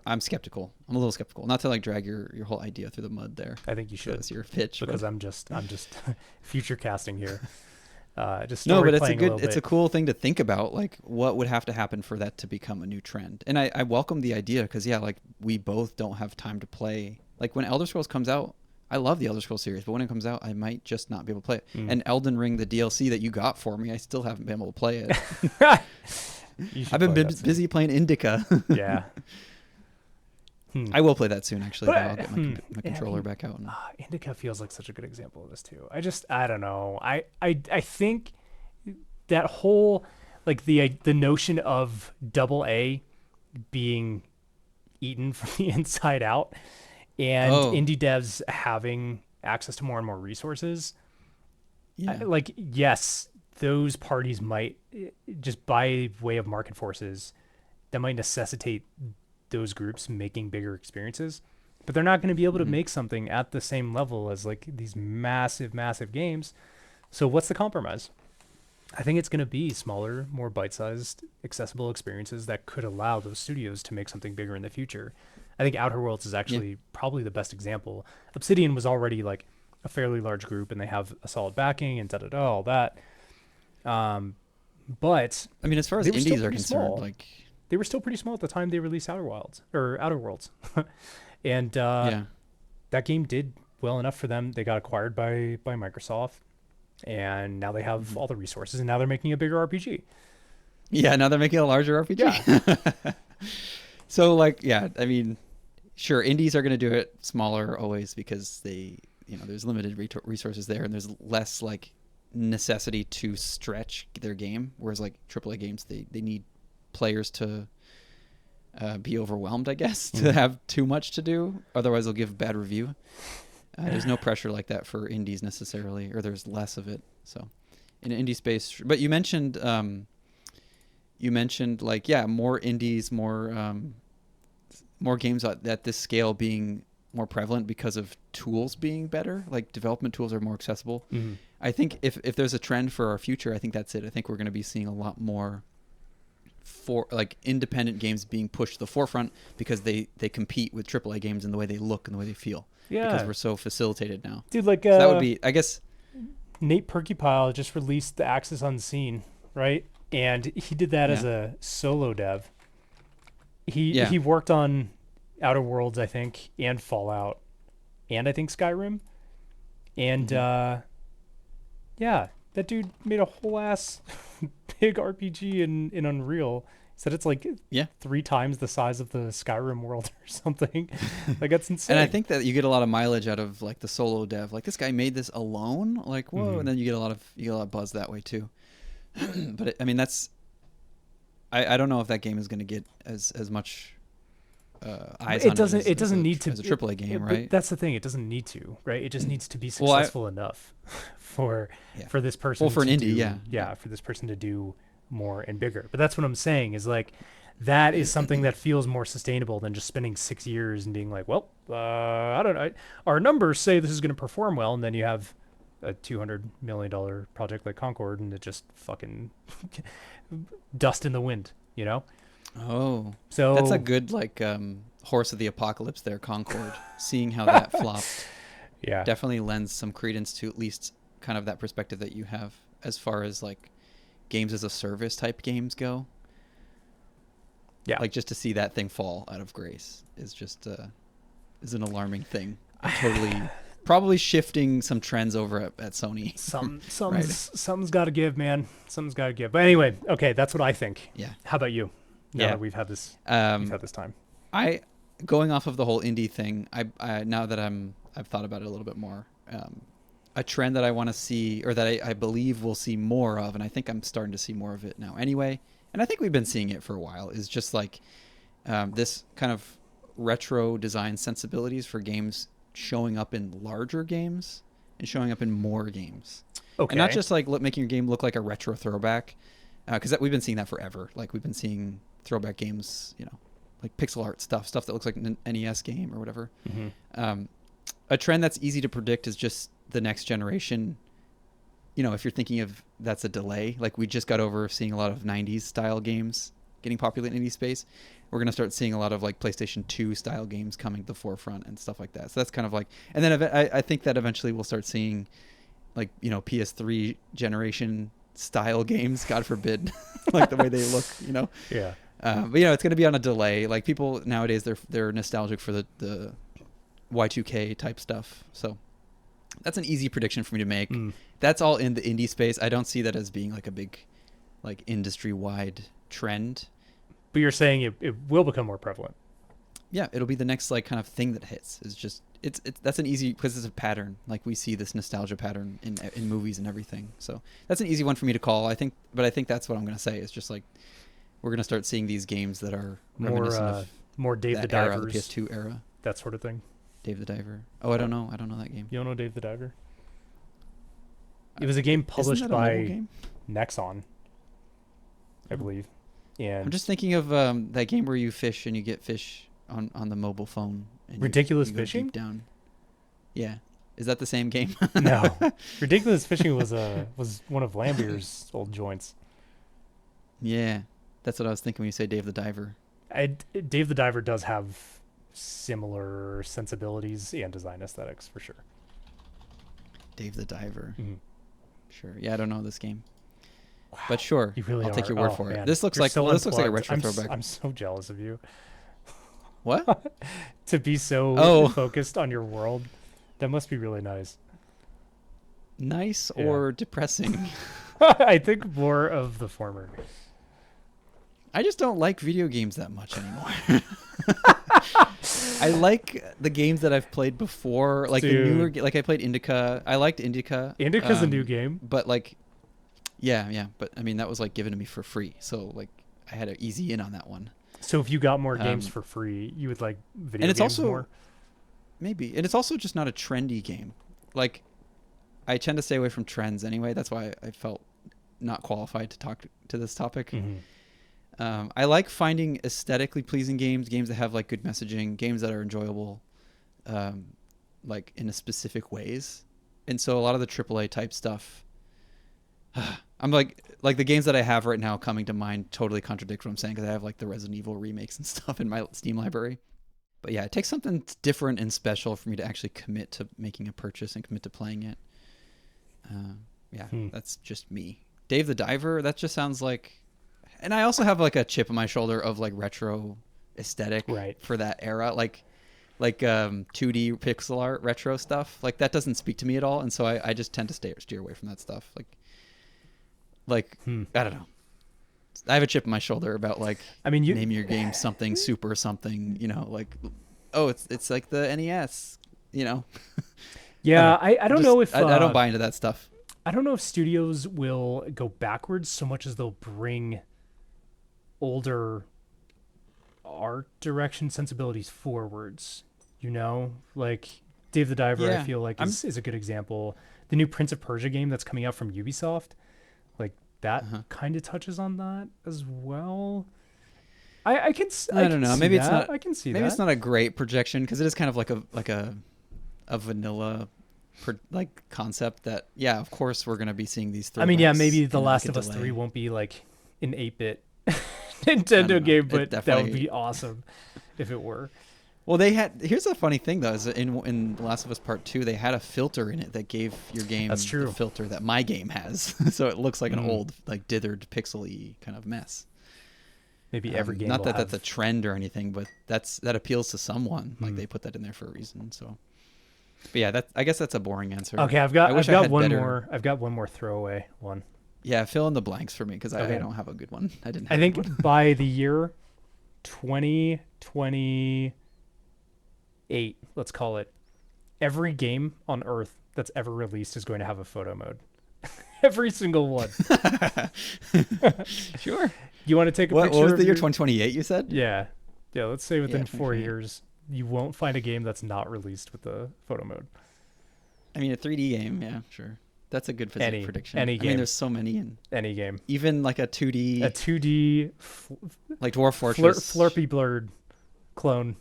I'm skeptical. I'm a little skeptical. Not to like drag your whole idea through the mud there. I think you should. That's your pitch. Because I'm just future casting here. Just no, but it's a cool thing to think about. Like, what would have to happen for that to become a new trend? And I welcome the idea because like we both don't have time to play. Like when Elder Scrolls comes out, I love the Elder Scrolls series, but when it comes out, I might just not be able to play it. And Elden Ring, the DLC that you got for me, I still haven't been able to play it. I've been busy playing Indica. Yeah. I will play that soon, actually. But, I'll get my controller back out. Indica feels like such a good example of this too. I don't know. I think that whole, like, the notion of AA being eaten from the inside out, and indie devs having access to more and more resources. Yeah. Yes, those parties might, just by way of market forces, that might necessitate those groups making bigger experiences, but they're not going to be able to make something at the same level as like these massive games. So what's the compromise? I think it's going to be smaller, more bite-sized, accessible experiences that could allow those studios to make something bigger in the future. I think Outer Worlds is actually probably the best example. Obsidian was already like a fairly large group and they have a solid backing and all that. But I mean, as far as indies are concerned, like, they were still pretty small at the time they released Outer Worlds. And that game did well enough for them. They got acquired by Microsoft, and now they have all the resources, and now they're making a bigger RPG. Yeah, now they're making a larger RPG. Yeah. So, like, I mean, sure, indies are going to do it smaller always because they, there's limited resources there, and there's less, like, necessity to stretch their game, whereas, like, AAA games, they need players to be overwhelmed, I guess, to have too much to do. Otherwise, they'll give bad review. There's no pressure like that for indies necessarily, or there's less of it. So, in an indie space, but you mentioned like, more indies, more games at this scale being more prevalent because of tools being better. Like development tools are more accessible. I think if there's a trend for our future, I think that's it. I think we're going to be seeing a lot more for like independent games being pushed to the forefront because they compete with AAA games in the way they look and the way they feel. Yeah, because we're so facilitated now, dude. Like so that would be, I guess. Nate Perkypile just released the Axis Unseen, right? And he did that as a solo dev. He worked on Outer Worlds, I think, and Fallout, and I think Skyrim, and that dude made a whole ass big RPG in Unreal. He said it's like 3 times the size of the Skyrim world or something. Like, that's insane. And I think that you get a lot of mileage out of like the solo dev. Like, this guy made this alone. Like, whoa! And then you get a lot of buzz that way too. But I mean, that's I don't know if that game is going to get as much eyes on it. It doesn't need to as a AAA game, right? That's the thing. It doesn't need to, right? It just needs to be successful enough for this person. Well, for an indie, for this person to do more and bigger. But that's what I'm saying is, like, that is something that feels more sustainable than just spending 6 years and being like, well, I don't know, our numbers say this is going to perform well, and then you have a $200 million project like Concord and it just fucking dust in the wind, Oh, so that's a good like horse of the apocalypse there, Concord. Seeing how that flopped, definitely lends some credence to at least kind of that perspective that you have as far as like games as a service type games go. Yeah, like just to see that thing fall out of grace is just is an alarming thing. Totally, probably shifting some trends over at Sony. Something's got to give, man. Something's got to give. But anyway, okay, that's what I think. Yeah. How about you? Now that we've had this time. Going off of the whole indie thing, I now that I've thought about it a little bit more, a trend that I want to see, or that I believe we'll see more of, and I think I'm starting to see more of it now anyway, and I think we've been seeing it for a while, is just like this kind of retro design sensibilities for games showing up in larger games and showing up in more games. Okay. And not just like making your game look like a retro throwback, because we've been seeing that forever. Like we've been seeing throwback games, like pixel art stuff that looks like an NES game or whatever. Mm-hmm. A trend that's easy to predict is just the next generation. If you're thinking of that's a delay, like we just got over seeing a lot of 90s style games getting popular in indie space. We're going to start seeing a lot of like PlayStation 2 style games coming to the forefront and stuff like that. So that's kind of like, and then I think that eventually we'll start seeing like, PS3 generation style games, God forbid, like the way they look, Yeah. But it's going to be on a delay. Like people nowadays, they're nostalgic for the Y2K type stuff. So that's an easy prediction for me to make. That's all in the indie space. I don't see that as being like a big, like industry wide trend. But you're saying it will become more prevalent. Yeah, it'll be the next like kind of thing that hits. It's just it's that's an easy, because it's a pattern. Like we see this nostalgia pattern in movies and everything. So that's an easy one for me to call. I think that's what I'm going to say. It's just like we're going to start seeing these games that are reminiscent of more Dave the that Divers, era, the PS2 era. that sort of thing. Dave the Diver. Oh, I don't know that game. You don't know Dave the Diver? It was a game published by Nexon, I believe. And I'm just thinking of that game where you fish and you get fish on the mobile phone. And Ridiculous you go Fishing? deep down. Yeah. Is that the same game? No. Ridiculous Fishing was one of Lambier's old joints. Yeah. That's what I was thinking when you say Dave the Diver. Dave the Diver does have similar sensibilities and design aesthetics for sure. Dave the Diver. Mm-hmm. Sure. Yeah, I don't know this game. Wow. But sure, I'll take your word for it. This looks like a retro throwback. I'm so jealous of you. What? To be so focused on your world. That must be really nice. Nice or depressing? I think more of the former. I just don't like video games that much anymore. I like the games that I've played before, like the newer, like I played Indica. I liked Indica. Indica's a new game, but like, yeah. But I mean, that was like given to me for free, so like I had an easy in on that one. So if you got more games for free, you would like video games also, more? Maybe. And it's also just not a trendy game. Like, I tend to stay away from trends anyway. That's why I felt not qualified to talk to this topic. Mm-hmm. I like finding aesthetically pleasing games that have like good messaging, games that are enjoyable, like in a specific ways. And so a lot of the AAA type stuff, I'm like the games that I have right now coming to mind totally contradict what I'm saying, because I have like the Resident Evil remakes and stuff in my Steam library. But yeah, it takes something different and special for me to actually commit to making a purchase and commit to playing it. That's just me. Dave the Diver, that just sounds like... And I also have like a chip on my shoulder of like retro aesthetic for that era. Like 2D pixel art retro stuff. Like that doesn't speak to me at all. And so I just tend to steer away from that stuff. Like I don't know. I have a chip on my shoulder about like, I mean, name your game something super something, like, oh, it's like the NES, Yeah, I don't know if I don't buy into that stuff. I don't know if studios will go backwards so much as they'll bring older art direction sensibilities forwards. Like Dave the Diver, I feel like is a good example. The new Prince of Persia game that's coming out from Ubisoft, like that kind of touches on that as well. I don't know. Maybe it's not. I can see that. Maybe it's not a great projection, because it is kind of like a vanilla like concept that, yeah, of course we're gonna be seeing these. I mean, yeah, maybe The Last of Us 3 won't be like an 8-bit Nintendo game, but that would be awesome if it were. Well, here's a funny thing though, is in The Last of Us Part 2, they had a filter in it that gave your game the filter that my game has. So it looks like an old, like dithered, pixely kind of mess. Maybe every game not that that's a trend or anything, but that appeals to someone. Like they put that in there for a reason. So, but yeah, I guess that's a boring answer. Okay, I've got one more. I've got one more throwaway one. Yeah, fill in the blanks for me, because I don't have a good one. I think by the year 2028, let's call it, every game on Earth that's ever released is going to have a photo mode. Every single one. Sure. You want to take a What picture was of the year, your... 2028 you said? Yeah. Yeah, let's say within 4 2028. years, you won't find a game that's not released with the photo mode. I mean, a 3D game, yeah, sure. That's a good prediction. Any I game. mean, there's so many, and Any game. even like a 2D, like Dwarf Fortress, Flurpy blurred clone.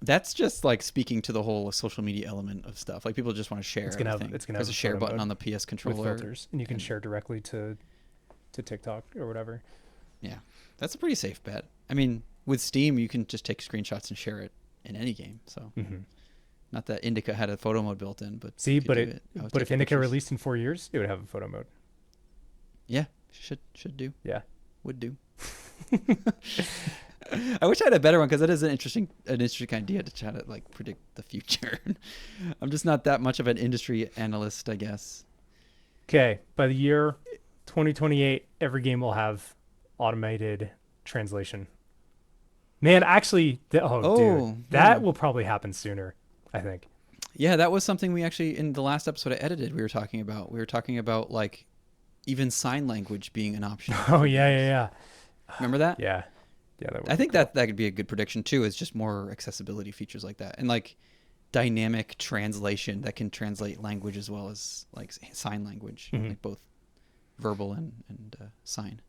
That's just like speaking to the whole social media element of stuff. Like people just want to share. It's gonna everything. have There's a share photo button mode on the PS with controller, filters, and you can share directly to TikTok or whatever. Yeah, that's a pretty safe bet. I mean, with Steam, you can just take screenshots and share it in any game. So, not that Indica had a photo mode built in, but see, but if Indica pictures. released in 4 years, it would have a photo mode. Yeah, should do. Yeah, would do. I wish I had a better one because that is an interesting idea to try to like predict the future. I'm just not that much of an industry analyst, I guess. Okay, by the year 2028, every game will have automated translation. Man, actually, dude, that will probably happen sooner, I think. Yeah, that was something we actually, in the last episode I edited, we were talking about like even sign language being an option. Oh, yeah. Remember that? Yeah. Yeah, that would I think cool. that could be a good prediction too. Is just more accessibility features like that, and like dynamic translation that can translate language as well as like sign language, like both verbal and sign.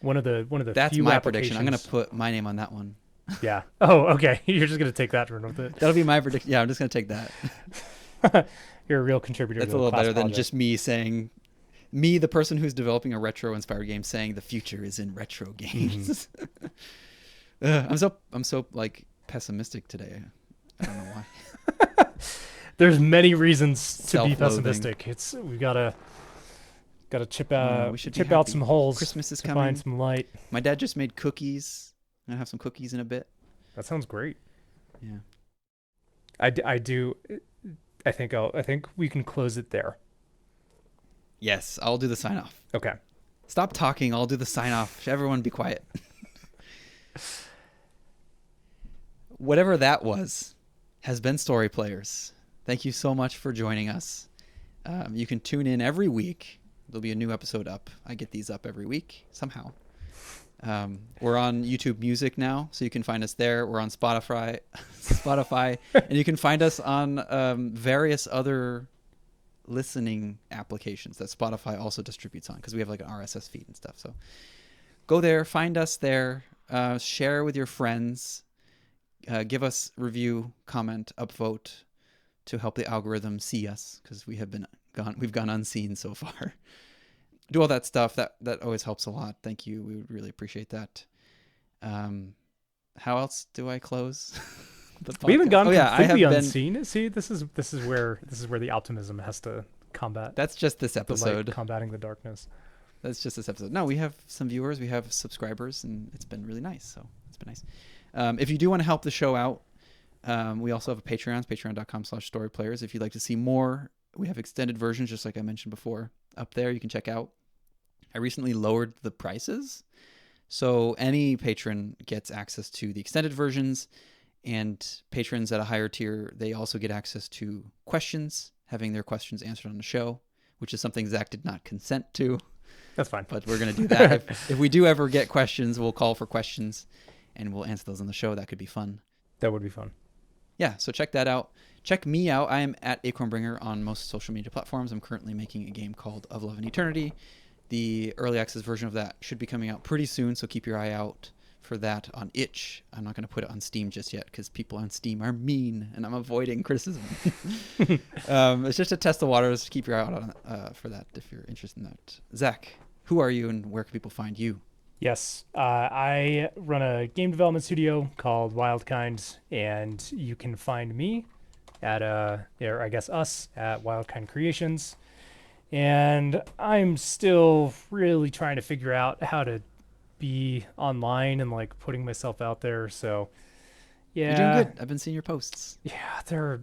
One of the That's few my prediction. I'm gonna applications- put my name on that one. Yeah. Oh, okay. You're just gonna take that run with it. That'll be my prediction. Yeah, I'm just gonna take that. You're a real contributor. That's to a little class better than project. just me saying, me, the person who's developing a retro-inspired game, saying the future is in retro games. I'm so like pessimistic today. I don't know why. There's many reasons to be Self-loathing. pessimistic. We gotta chip out we should be chip out happy. some holes. Christmas is to coming. find some light. My dad just made cookies. I'm gonna have some cookies in a bit. That sounds great. Yeah. I do. I think we can close it there. Yes, I'll do the sign off. Okay. Stop talking. I'll do the sign off. Everyone be quiet. Whatever that was has been Story Players. Thank you so much for joining us. You can tune in every week. There'll be a new episode up. I get these up every week somehow. We're on YouTube Music now, so you can find us there. We're on Spotify, and you can find us on various other listening applications that Spotify also distributes on, because we have like an RSS feed and stuff. So go there, find us there, share with your friends, give us review, comment, upvote to help the algorithm see us, because we've gone unseen so far. Do all that stuff. That always helps a lot. Thank you. We would really appreciate that. How else do I close the podcast? We haven't gone completely I have unseen. See, this is where the optimism has to combat. That's just this the episode. light combating the darkness. That's just this episode. No, we have some viewers. We have subscribers, and it's been really nice. So it's been nice. If you do want to help the show out, we also have a Patreon, patreon.com/storyplayers. If you'd like to see more, we have extended versions, just like I mentioned before, up there. You can check out. I recently lowered the prices, so any patron gets access to the extended versions, and patrons at a higher tier, they also get access to questions, having their questions answered on the show, which is something Zack did not consent to. That's fine. But we're going to do that. if we do ever get questions, we'll call for questions, and we'll answer those on the show. That could be fun. That would be fun. Yeah, so check that out. Check me out. I am at Acornbringer on most social media platforms. I'm currently making a game called Of Love and Eternity. The early access version of that should be coming out pretty soon, so keep your eye out for that on itch. I'm not going to put it on Steam just yet, because people on Steam are mean, and I'm avoiding criticism. It's just to test the waters. Keep your eye out on for that if you're interested in that. Zack, who are you, and where can people find you? Yes, I run a game development studio called Wildkind, and you can find me at or I guess us at Wildkind Creations. And I'm still really trying to figure out how to be online and like putting myself out there. So yeah, You're doing good. I've been seeing your posts. Yeah,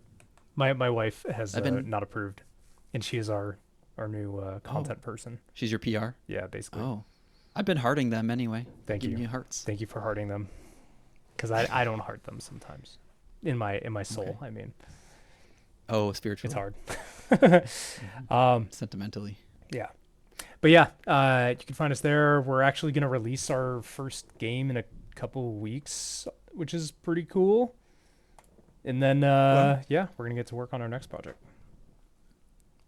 my wife has not approved, and she is our new content person. She's your PR? Yeah, basically. Oh, I've been hearting them anyway. Thank you. Giving you hearts. Thank you for hearting them, because I don't heart them sometimes in my soul. Okay. I mean, Oh, spiritual. It's hard. Sentimentally. Yeah. But yeah, you can find us there. We're actually going to release our first game in a couple weeks, which is pretty cool. And then, yeah, we're going to get to work on our next project.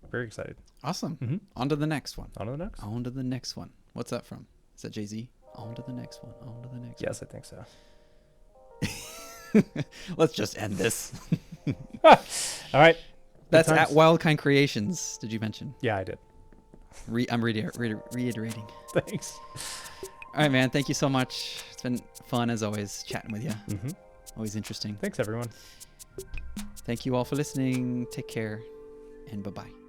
Very excited. Awesome. Mm-hmm. On to the next one. On to the next. On to the next one. What's that from? Is that Jay-Z? On to the next one. On to the next Yes, I think so. one. Let's just end this. All right. That's at Wildkind Creations. Did you mention? Yeah, I did. I'm reiterating. Thanks. All right, man. Thank you so much. It's been fun as always chatting with you. Mm-hmm. Always interesting. Thanks, everyone. Thank you all for listening. Take care and bye-bye.